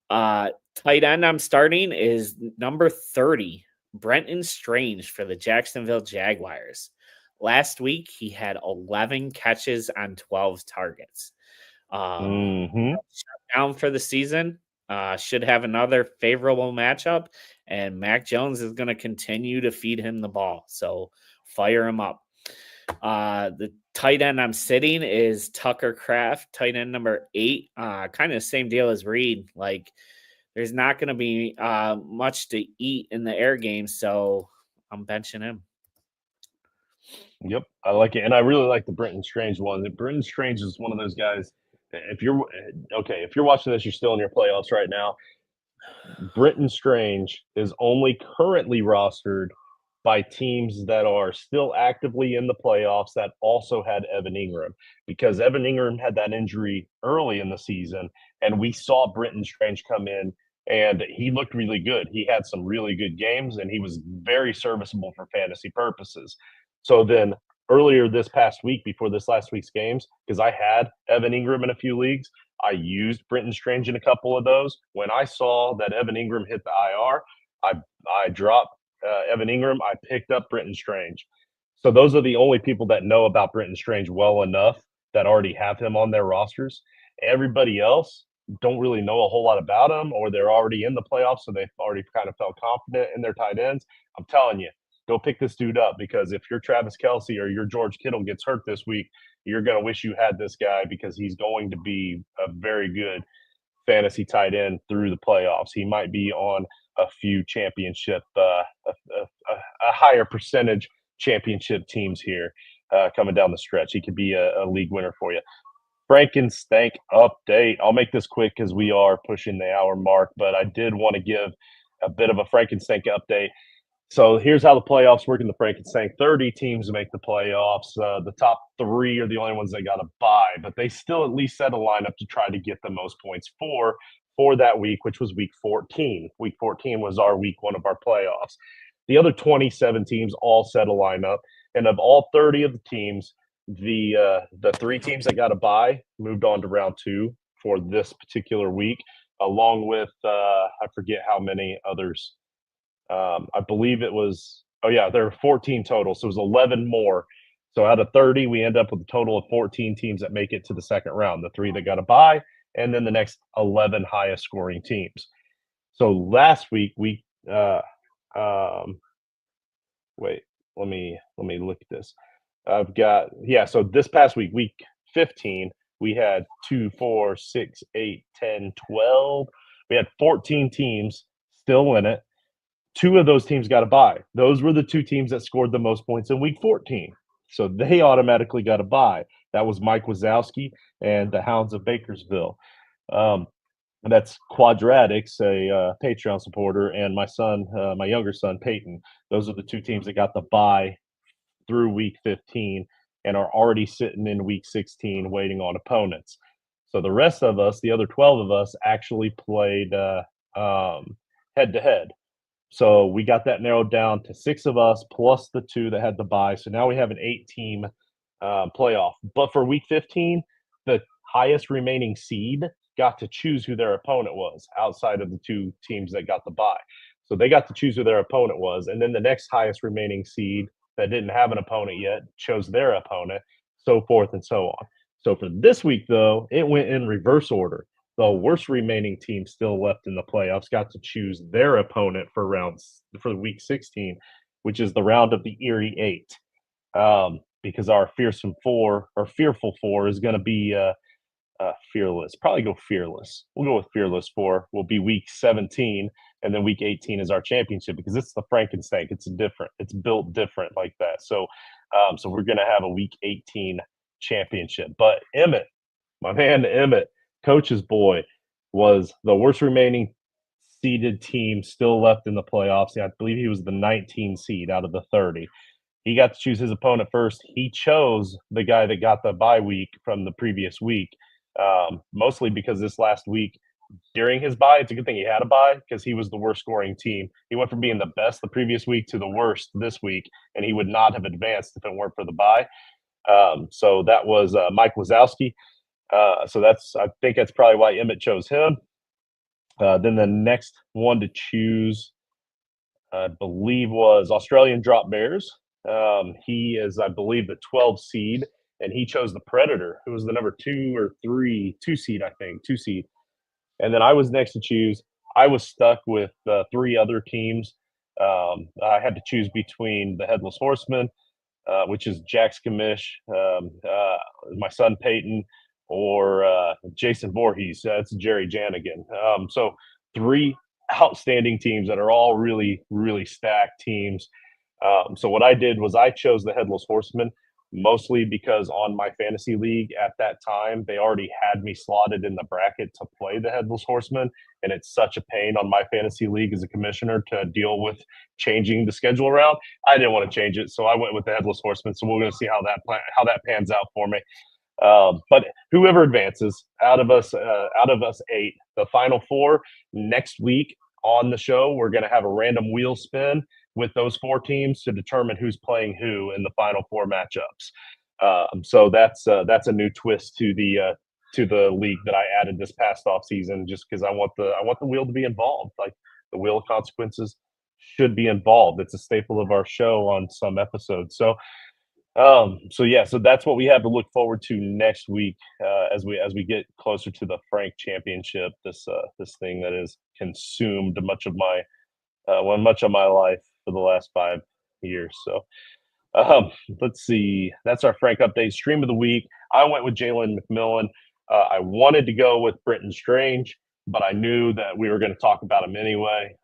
Tight end I'm starting is number 30, Brenton Strange for the Jacksonville Jaguars. Last week, he had 11 catches on 12 targets. Down for the season. Should have another favorable matchup, and Mac Jones is going to continue to feed him the ball. So fire him up. The tight end I'm sitting is Tucker Kraft, tight end number 8. Kind of the same deal as Reed. Like, there's not going to be much to eat in the air game, so I'm benching him. Yep, I like it, and I really like the Brenton Strange one. Brenton Strange is one of those guys. If you're watching this, you're still in your playoffs right now. Brenton Strange is only currently rostered by teams that are still actively in the playoffs that also had Evan Ingram, because Evan Ingram had that injury early in the season, and we saw Brenton Strange come in, and he looked really good. He had some really good games, and he was very serviceable for fantasy purposes. So then earlier this past week, before this last week's games, because I had Evan Ingram in a few leagues, I used Brenton Strange in a couple of those. When I saw that Evan Ingram hit the IR, I dropped Evan Ingram. I picked up Brenton Strange. So those are the only people that know about Brenton Strange well enough that already have him on their rosters. Everybody else don't really know a whole lot about him, or they're already in the playoffs, so they've already kind of felt confident in their tight ends. I'm telling you, go pick this dude up, because if your Travis Kelce or your George Kittle gets hurt this week, you're going to wish you had this guy, because he's going to be a very good fantasy tight end through the playoffs. He might be on a few championship, a higher percentage championship teams here coming down the stretch. He could be a league winner for you. Frankenstank update. I'll make this quick because we are pushing the hour mark, but I did want to give a bit of a Frankenstank update. So here's how the playoffs work in the Frankenstein. 30 teams make the playoffs. The top 3 are the only ones that got a bye, but they still at least set a lineup to try to get the most points for that week, which was week 14. Week 14 was our week 1 of our playoffs. The other 27 teams all set a lineup, and of all 30 of the teams, the 3 teams that got a bye moved on to round 2 for this particular week, along with I forget how many others. I believe it was, there were 14 total. So it was 11 more. So out of 30, we end up with a total of 14 teams that make it to the second round, the 3 that got a bye, and then the next 11 highest scoring teams. So last week, wait, let me look at this. So this past week, week 15, we had 2, 4, 6, 8, 10, 12. We had 14 teams still in it. 2 of those teams got a bye. Those were the 2 teams that scored the most points in week 14. So they automatically got a bye. That was Mike Wazowski and the Hounds of Bakersville. That's Quadratics, a Patreon supporter, and my son, my younger son, Peyton. Those are the 2 teams that got the bye through week 15 and are already sitting in week 16 waiting on opponents. So the rest of us, the other 12 of us, actually played head-to-head. So we got that narrowed down to 6 of us plus the 2 that had the bye. So now we have an 8-team playoff. But for week 15, the highest remaining seed got to choose who their opponent was outside of the two teams that got the bye. So they got to choose who their opponent was. And then the next highest remaining seed that didn't have an opponent yet chose their opponent, so forth and so on. So for this week, though, it went in reverse order. The worst remaining team still left in the playoffs got to choose their opponent for week 16, which is the round of the Erie Eight. Because our fearsome four or fearful four is going to be fearless. Probably go fearless. We'll go with fearless four. Will be week 17, and then week 18 is our championship because it's the Frankenstein. It's different. It's built different like that. So, so we're going to have a week 18 championship. But Emmett, my man Emmett, coach's boy, was the worst remaining seeded team still left in the playoffs. I believe he was the 19 seed out of the 30. He got to choose his opponent first. He chose the guy that got the bye week from the previous week, mostly because this last week during his bye, it's a good thing he had a bye because he was the worst scoring team. He went from being the best the previous week to the worst this week, and he would not have advanced if it weren't for the bye. So that was Mike Wazowski. So I think that's probably why Emmett chose him. Then the next one to choose, I believe, was Australian Drop Bears. He is, I believe, the 12 seed, and he chose the Predator, who was the number 2 seed, I think, 2 seed. And then I was next to choose. I was stuck with 3 other teams. I had to choose between the Headless Horseman, which is Jack Skamish, my son Peyton, or Jason Voorhees. That's Jerry Janigan. So 3 outstanding teams that are all really, really stacked teams. So what I did was I chose the Headless Horseman mostly because on my fantasy league at that time, they already had me slotted in the bracket to play the Headless Horseman. And it's such a pain on my fantasy league as a commissioner to deal with changing the schedule around. I didn't want to change it, so I went with the Headless Horseman. So we're going to see how that pans out for me. But whoever advances out of us 8, the final 4 next week on the show, we're going to have a random wheel spin with those 4 teams to determine who's playing who in the final 4 matchups. So that's a new twist to the league that I added this past off season, just because I want the wheel to be involved. Like the wheel of consequences should be involved. It's a staple of our show on some episodes. So so that's what we have to look forward to next week as we get closer to the Frank Championship. This thing that has consumed much of my life for the last 5 years. So let's see. That's our Frank update. Stream of the week. I went with Jalen McMillan. I wanted to go with Britton Strange, but I knew that we were going to talk about him anyway.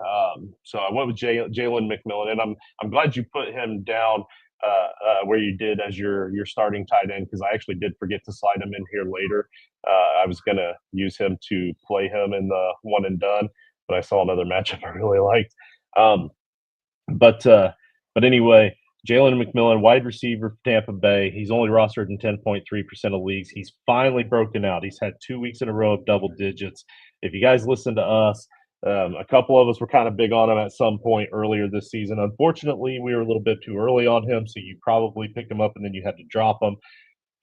So I went with Jalen McMillan, and I'm glad you put him down where you did as your starting tight end, because I actually did forget to slide him in here later. I was going to use him to play him in the one and done, but I saw another matchup I really liked. But anyway, Jalen McMillan, wide receiver for Tampa Bay. He's only rostered in 10.3% of leagues. He's finally broken out. He's had 2 weeks in a row of double digits. If you guys listen to us, a couple of us were kind of big on him at some point earlier this season. Unfortunately, we were a little bit too early on him, so you probably picked him up and then you had to drop him.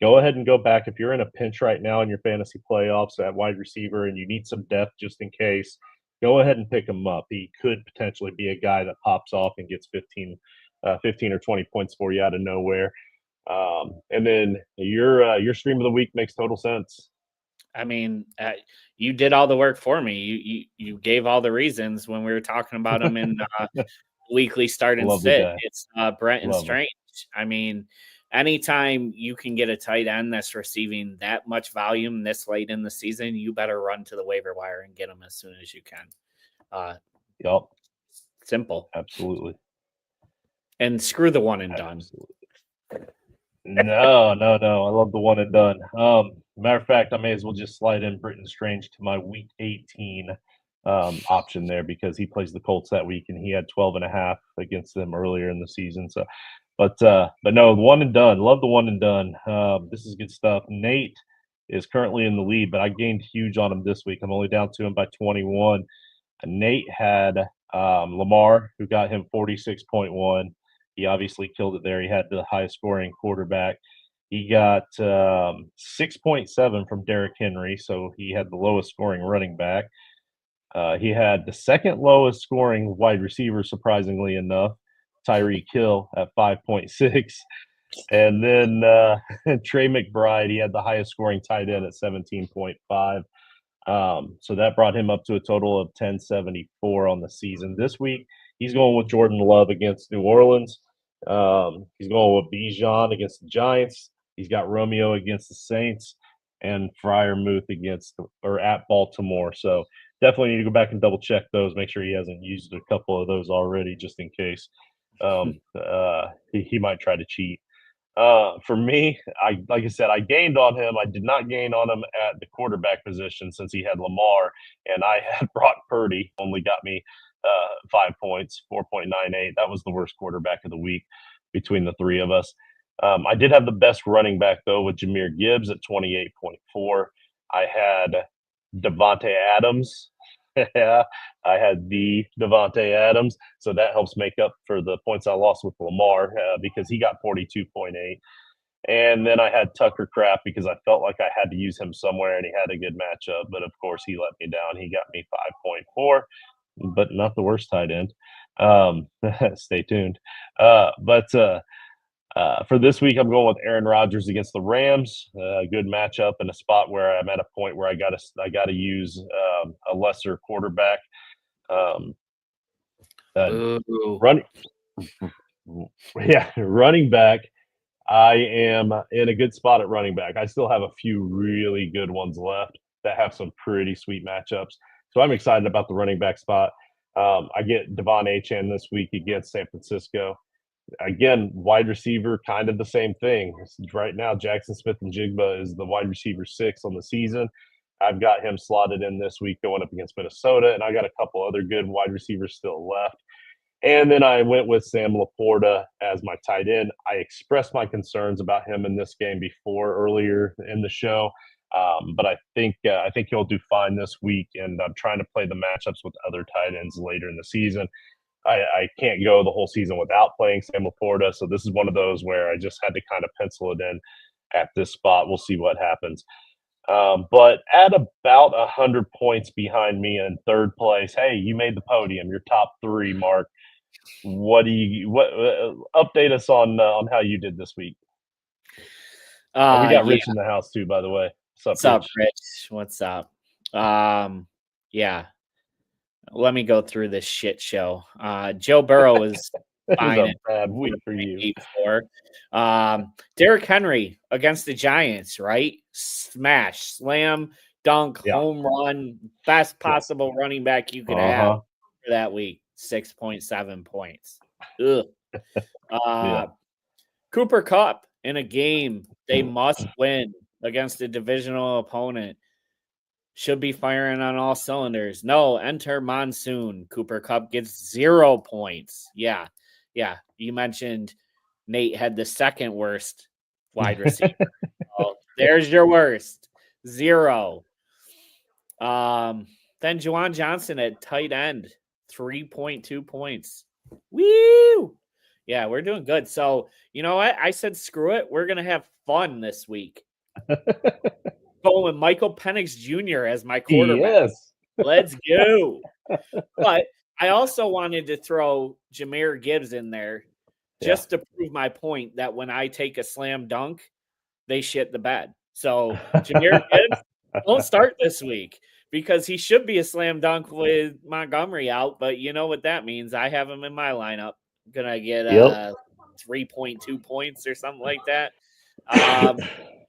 Go ahead and go back. If you're in a pinch right now in your fantasy playoffs at wide receiver and you need some depth just in case, go ahead and pick him up. He could potentially be a guy that pops off and gets 15 or 20 points for you out of nowhere. And then your stream of the week makes total sense. I mean, you did all the work for me. You gave all the reasons when we were talking about him in weekly start and sit. Guy. It's Brenton Strange. I mean, anytime you can get a tight end that's receiving that much volume this late in the season, you better run to the waiver wire and get him as soon as you can. Yep. Simple. Absolutely. And screw the one and done. No. I love the one and done. Matter of fact, I may as well just slide in Britton Strange to my week 18 option there, because he plays the Colts that week and he had 12.5 against them earlier in the season. So, but no, one and done. Love the one and done. This is good stuff. Nate is currently in the lead, but I gained huge on him this week. I'm only down to him by 21. Nate had Lamar, who got him 46.1. He obviously killed it there. He had the highest scoring quarterback. He got 6.7 from Derrick Henry, so he had the lowest scoring running back. He had the second lowest scoring wide receiver, surprisingly enough, Tyreek Hill at 5.6. And then Trey McBride, he had the highest scoring tight end at 17.5. So that brought him up to a total of 1074 on the season. This week, he's going with Jordan Love against New Orleans. He's going with Bijan against the Giants. He's got Romeo against the Saints and Freiermuth at Baltimore. So definitely need to go back and double check those. Make sure he hasn't used a couple of those already, just in case. He might try to cheat. For me, like I said, I gained on him. I did not gain on him at the quarterback position since he had Lamar, and I had Brock Purdy. Only got me 5 points, 4.98. That was the worst quarterback of the week between the three of us. I did have the best running back though with Jahmyr Gibbs at 28.4. I had Devontae Adams. Yeah, I had the Devontae Adams, so that helps make up for the points I lost with Lamar because he got 42.8. And then I had Tucker Kraft because I felt like I had to use him somewhere, and he had a good matchup. But of course, he let me down. He got me 5.4, but not the worst tight end. Stay tuned. For this week, I'm going with Aaron Rodgers against the Rams. Good matchup in a spot where I'm at a point where I gotta use a lesser quarterback. Running, running back. I am in a good spot at running back. I still have a few really good ones left that have some pretty sweet matchups. So I'm excited about the running back spot. I get Devon Achane this week against San Francisco. Again, wide receiver, kind of the same thing. Right now, Jackson Smith-Njigba is the wide receiver 6 on the season. I've got him slotted in this week going up against Minnesota, and I got a couple other good wide receivers still left. And then I went with Sam Laporta as my tight end. I expressed my concerns about him in this game before earlier in the show, but I think he'll do fine this week. And I'm trying to play the matchups with other tight ends later in the season. I can't go the whole season without playing Sam Laporta, so this is one of those where I just had to kind of pencil it in at this spot. We'll see what happens. But at about 100 points behind me in third place, hey, you made the podium. You're top 3, Mark. Update us on how you did this week? We got Rich in the house too, by the way. What's up, Rich? What's up? Yeah. Let me go through this shit show. Joe Burrow is fine. A bad week for you. Derrick Henry against the Giants, right? Smash, slam, dunk, home run, best possible running back you could have for that week. 6.7 points. Ugh. Cooper Kupp in a game they must win against a divisional opponent. Should be firing on all cylinders. No, enter monsoon. Cooper Kupp gets 0 points. Yeah. You mentioned Nate had the second worst wide receiver. Oh, there's your worst. 0. Then Juwan Johnson at tight end. 3.2 points. Woo! Yeah, we're doing good. So, you know what? I said, screw it. We're going to have fun this week. Going with Michael Penix Jr. as my quarterback. Yes. Let's go. But I also wanted to throw Jahmyr Gibbs in there just to prove my point that when I take a slam dunk, they shit the bed. So Jahmyr Gibbs won't start this week because he should be a slam dunk with Montgomery out. But you know what that means. I have him in my lineup. Gonna get 3.2 points or something like that.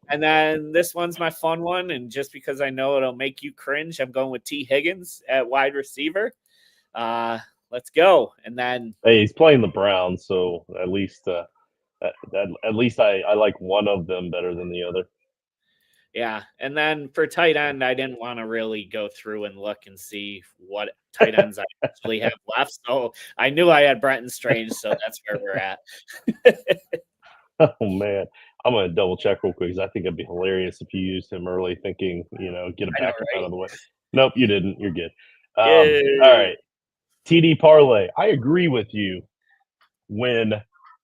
And then this one's my fun one. And just because I know it'll make you cringe, I'm going with T. Higgins at wide receiver. Let's go. And then he's playing the Browns, so at least I like one of them better than the other. Yeah. And then for tight end, I didn't want to really go through and look and see what tight ends I actually have left. So I knew I had Brenton Strange, so that's where we're at. Oh man. I'm going to double check real quick because I think it'd be hilarious if you used him early thinking, get a backup out of the way. Nope, you didn't. You're good. All right. TD parlay. I agree with you when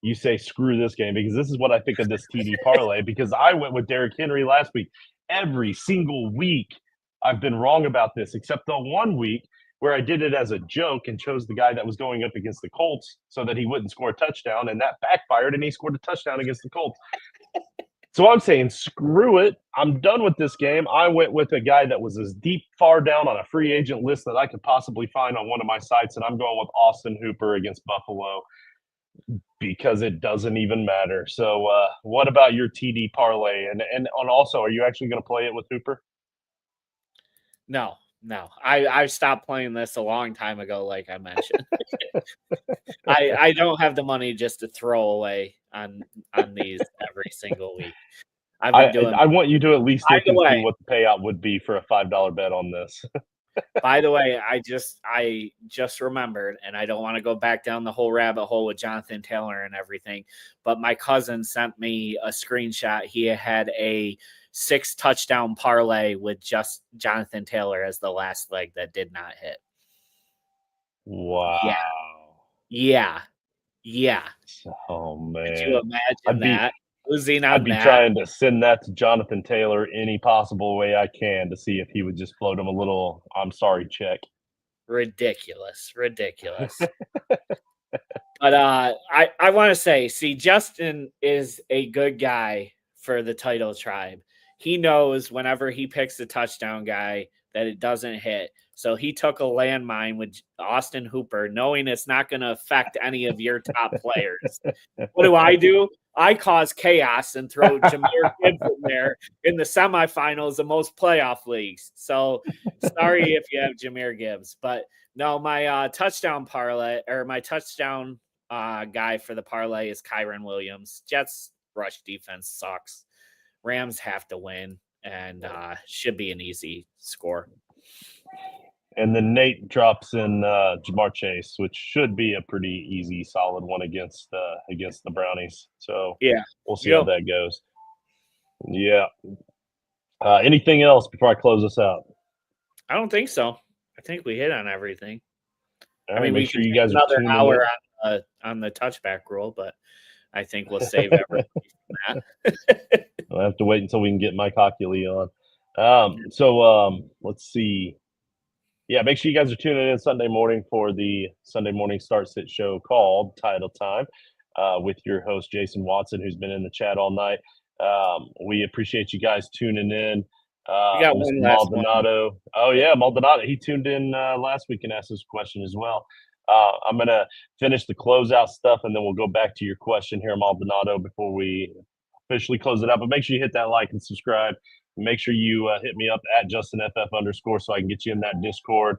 you say screw this game, because this is what I think of this TD parlay, because I went with Derrick Henry last week. Every single week I've been wrong about this, except the one week where I did it as a joke and chose the guy that was going up against the Colts so that he wouldn't score a touchdown, and that backfired, and he scored a touchdown against the Colts. So I'm saying, screw it. I'm done with this game. I went with a guy that was as deep, far down on a free agent list that I could possibly find on one of my sites, and I'm going with Austin Hooper against Buffalo because it doesn't even matter. So, what about your TD parlay? And also, are you actually going to play it with Hooper? No. I stopped playing this a long time ago, like I mentioned. I don't have the money just to throw away on these every single week. I've been doing. I want you to at least look and see way, what the payout would be for a $5 bet on this. by the way, I just remembered, and I don't want to go back down the whole rabbit hole with Jonathan Taylor and everything, but my cousin sent me a screenshot. He had a 6 touchdown parlay with just Jonathan Taylor as the last leg that did not hit. Wow. Yeah. Oh man. Could you imagine that? Losing on I'd be that? trying to send that to Jonathan Taylor any possible way I can to see if he would just float him a little "I'm sorry" check. Ridiculous. But I want to say, see, Justin is a good guy for the title tribe. He knows whenever he picks a touchdown guy that it doesn't hit. So he took a landmine with Austin Hooper, knowing it's not going to affect any of your top players. What do? I cause chaos and throw Jahmyr Gibbs in there in the semifinals of most playoff leagues. So sorry if you have Jahmyr Gibbs, but no, my touchdown parlay or my touchdown guy for the parlay is Kyron Williams. Jets rush defense sucks. Rams have to win, and should be an easy score. And then Nate drops in Jamar Chase, which should be a pretty easy, solid one against the Brownies. So yeah, we'll see how that goes. Yeah. Anything else before I close this out? I don't think so. I think we hit on everything. All right, make sure you guys are tuning hour on the touchback rule, but I think we'll save everything from that. I'll have to wait until we can get Mike Hockley on. Let's see. Yeah, make sure you guys are tuning in Sunday morning for the Sunday morning start sit show called Title Time with your host, Jason Watson, who's been in the chat all night. We appreciate you guys tuning in. We got one last Maldonado. One. Oh, yeah, Maldonado. He tuned in last week and asked us a question as well. I'm going to finish the closeout stuff, and then we'll go back to your question here, Maldonado, before we officially close it out. But make sure you hit that like and subscribe. Make sure you hit me up at JustinFF_ so I can get you in that Discord.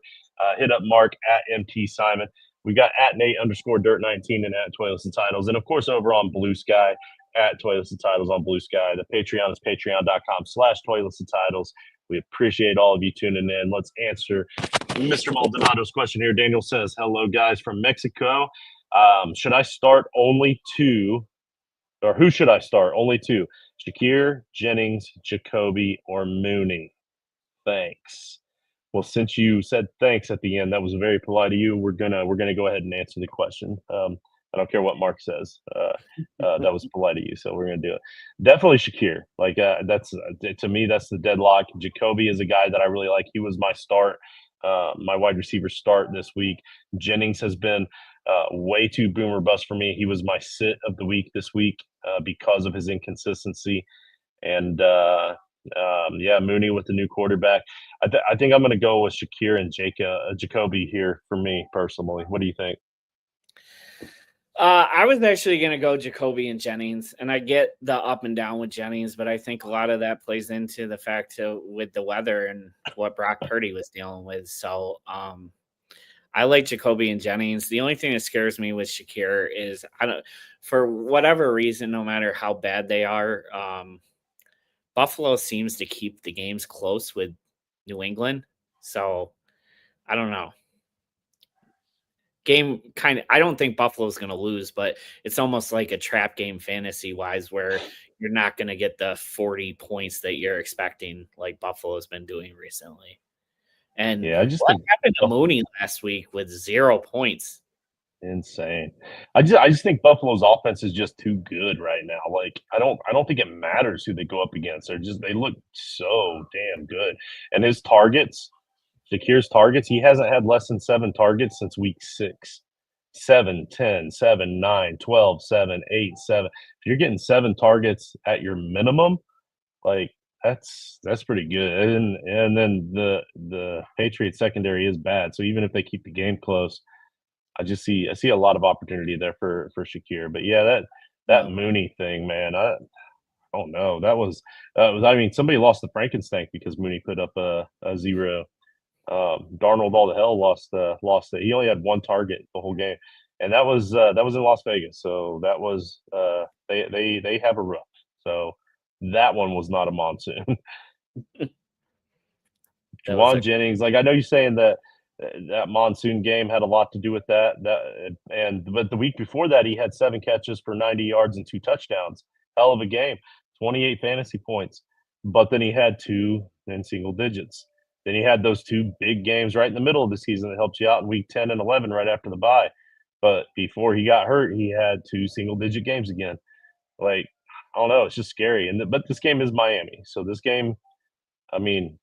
Hit up Mark at MT Simon. We got at Nate_Dirt19 and at Toilets and Titles. And of course, over on Blue Sky, at Toilets and Titles on Blue Sky. The Patreon is patreon.com/Toilets and Titles. We appreciate all of you tuning in. Let's answer Mr. Maldonado's question here. Daniel says, hello, guys from Mexico. Should I start only two? Or who should I start? Only two. Shakir, Jennings, Jacoby, or Mooney? Thanks. Well, since you said thanks at the end, that was very polite of you. We're gonna go ahead and answer the question. I don't care what Mark says. That was polite of you, so we're gonna do it. Definitely Shakir. Like that's to me, that's the deadlock. Jacoby is a guy that I really like. He was my start, my wide receiver start this week. Jennings has been way too boomer bust for me. He was my sit of the week this week because of his inconsistency. And Mooney with the new quarterback. I think I'm going to go with Shakir and Jacoby here for me personally. What do you think? I was actually going to go Jacoby and Jennings, and I get the up and down with Jennings, but I think a lot of that plays into the fact with the weather and what Brock Purdy was dealing with. So I like Jacoby and Jennings. The only thing that scares me with Shakir is for whatever reason, no matter how bad they are, Buffalo seems to keep the games close with New England. So I don't know. I don't think Buffalo's going to lose, but it's almost like a trap game fantasy wise where you're not going to get the 40 points that you're expecting like Buffalo's been doing recently. And I just what happened to Mooney last week with 0 points? Insane. I just think Buffalo's offense is just too good right now. Like I don't think it matters who they go up against. They look so damn good. And his targets, Shakir's targets, he hasn't had less than 7 targets since week 6. 7, 10, 7, 9, 12, 7, 8, 7. If you're getting 7 targets at your minimum, like that's pretty good. And then the Patriots secondary is bad. So even if they keep the game close, I see a lot of opportunity there for Shakir. But yeah, that No. Mooney thing, man, I don't know. That was I mean, somebody lost the Frankenstein because Mooney put up a 0. Darnold all the hell lost it. He only had 1 target the whole game, and that was in Las Vegas. So that was they have a roof. So that one was not a monsoon. That was Juwan Jennings, like I know you're saying that that monsoon game had a lot to do with that. But the week before that, he had 7 catches for 90 yards and 2 touchdowns. Hell of a game, 28 fantasy points. But then he had 2 in single digits. Then he had those 2 big games right in the middle of the season that helped you out in week 10 and 11 right after the bye. But before he got hurt, he had 2 single digit games again. Like I don't know, it's just scary. But this game is Miami, so this game, I mean,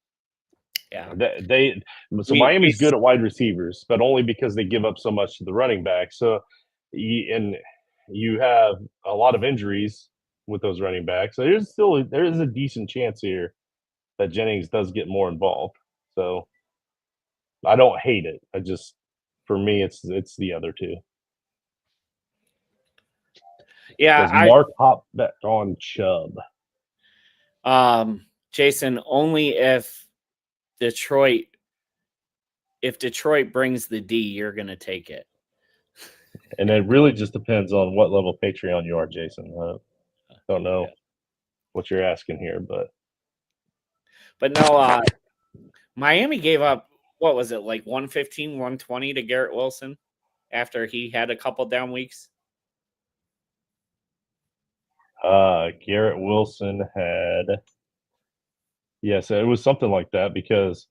yeah. they so We Miami's good at wide receivers, but only because they give up so much to the running back. So, and you have a lot of injuries with those running backs. So there is a decent chance here that Jennings does get more involved. So I don't hate it. I just for me it's the other 2. yeah, Does Mark hop back on Chubb? Jason, only Detroit if Detroit brings the D, you're gonna take it. And it really just depends on what level Patreon you are, Jason. Don't know what you're asking here, but no, Miami gave up, what was it, like 115, 120 to Garrett Wilson after he had a couple down weeks? Garrett Wilson had, yes, it was something like that because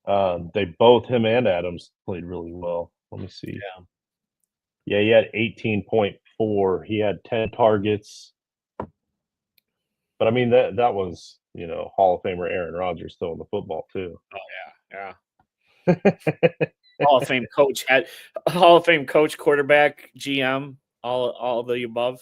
they both, him and Adams, played really well. Let me see. Yeah, he had 18.4. He had 10 targets. But I mean that was, Hall of Famer Aaron Rodgers still in the football too. Oh yeah. Hall of Fame coach, quarterback, GM, all the above.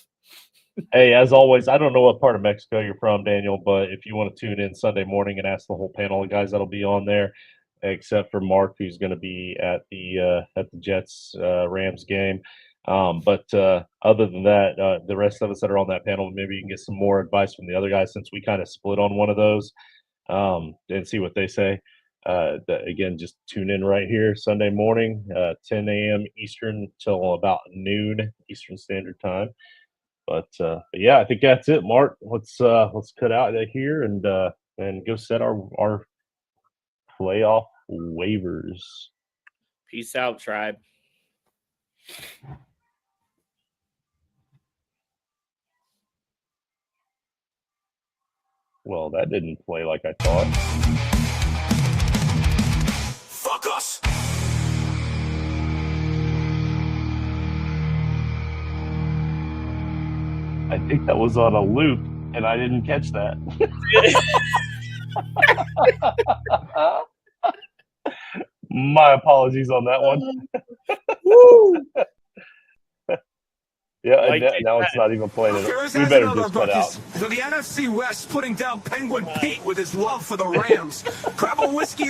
Hey, as always, I don't know what part of Mexico you're from, Daniel, but if you want to tune in Sunday morning and ask the whole panel of guys that'll be on there, except for Mark, who's going to be at the Jets Rams game. But other than that, the rest of us that are on that panel, maybe you can get some more advice from the other guys since we kind of split on one of those and see what they say. Again, just tune in right here Sunday morning, 10 a.m. Eastern till about noon Eastern Standard Time. But yeah, I think that's it, Mark. Let's cut out of here and go set our playoff waivers. Peace out, tribe. Well, that didn't play like I thought. Fuck us. I think that was on a loop, and I didn't catch that. My apologies on that one. Woo! Yeah, Like now it's not even playing it. We better just cut out. So the NFC West putting down Penguin Pete with his love for the Rams. Grab a whiskey.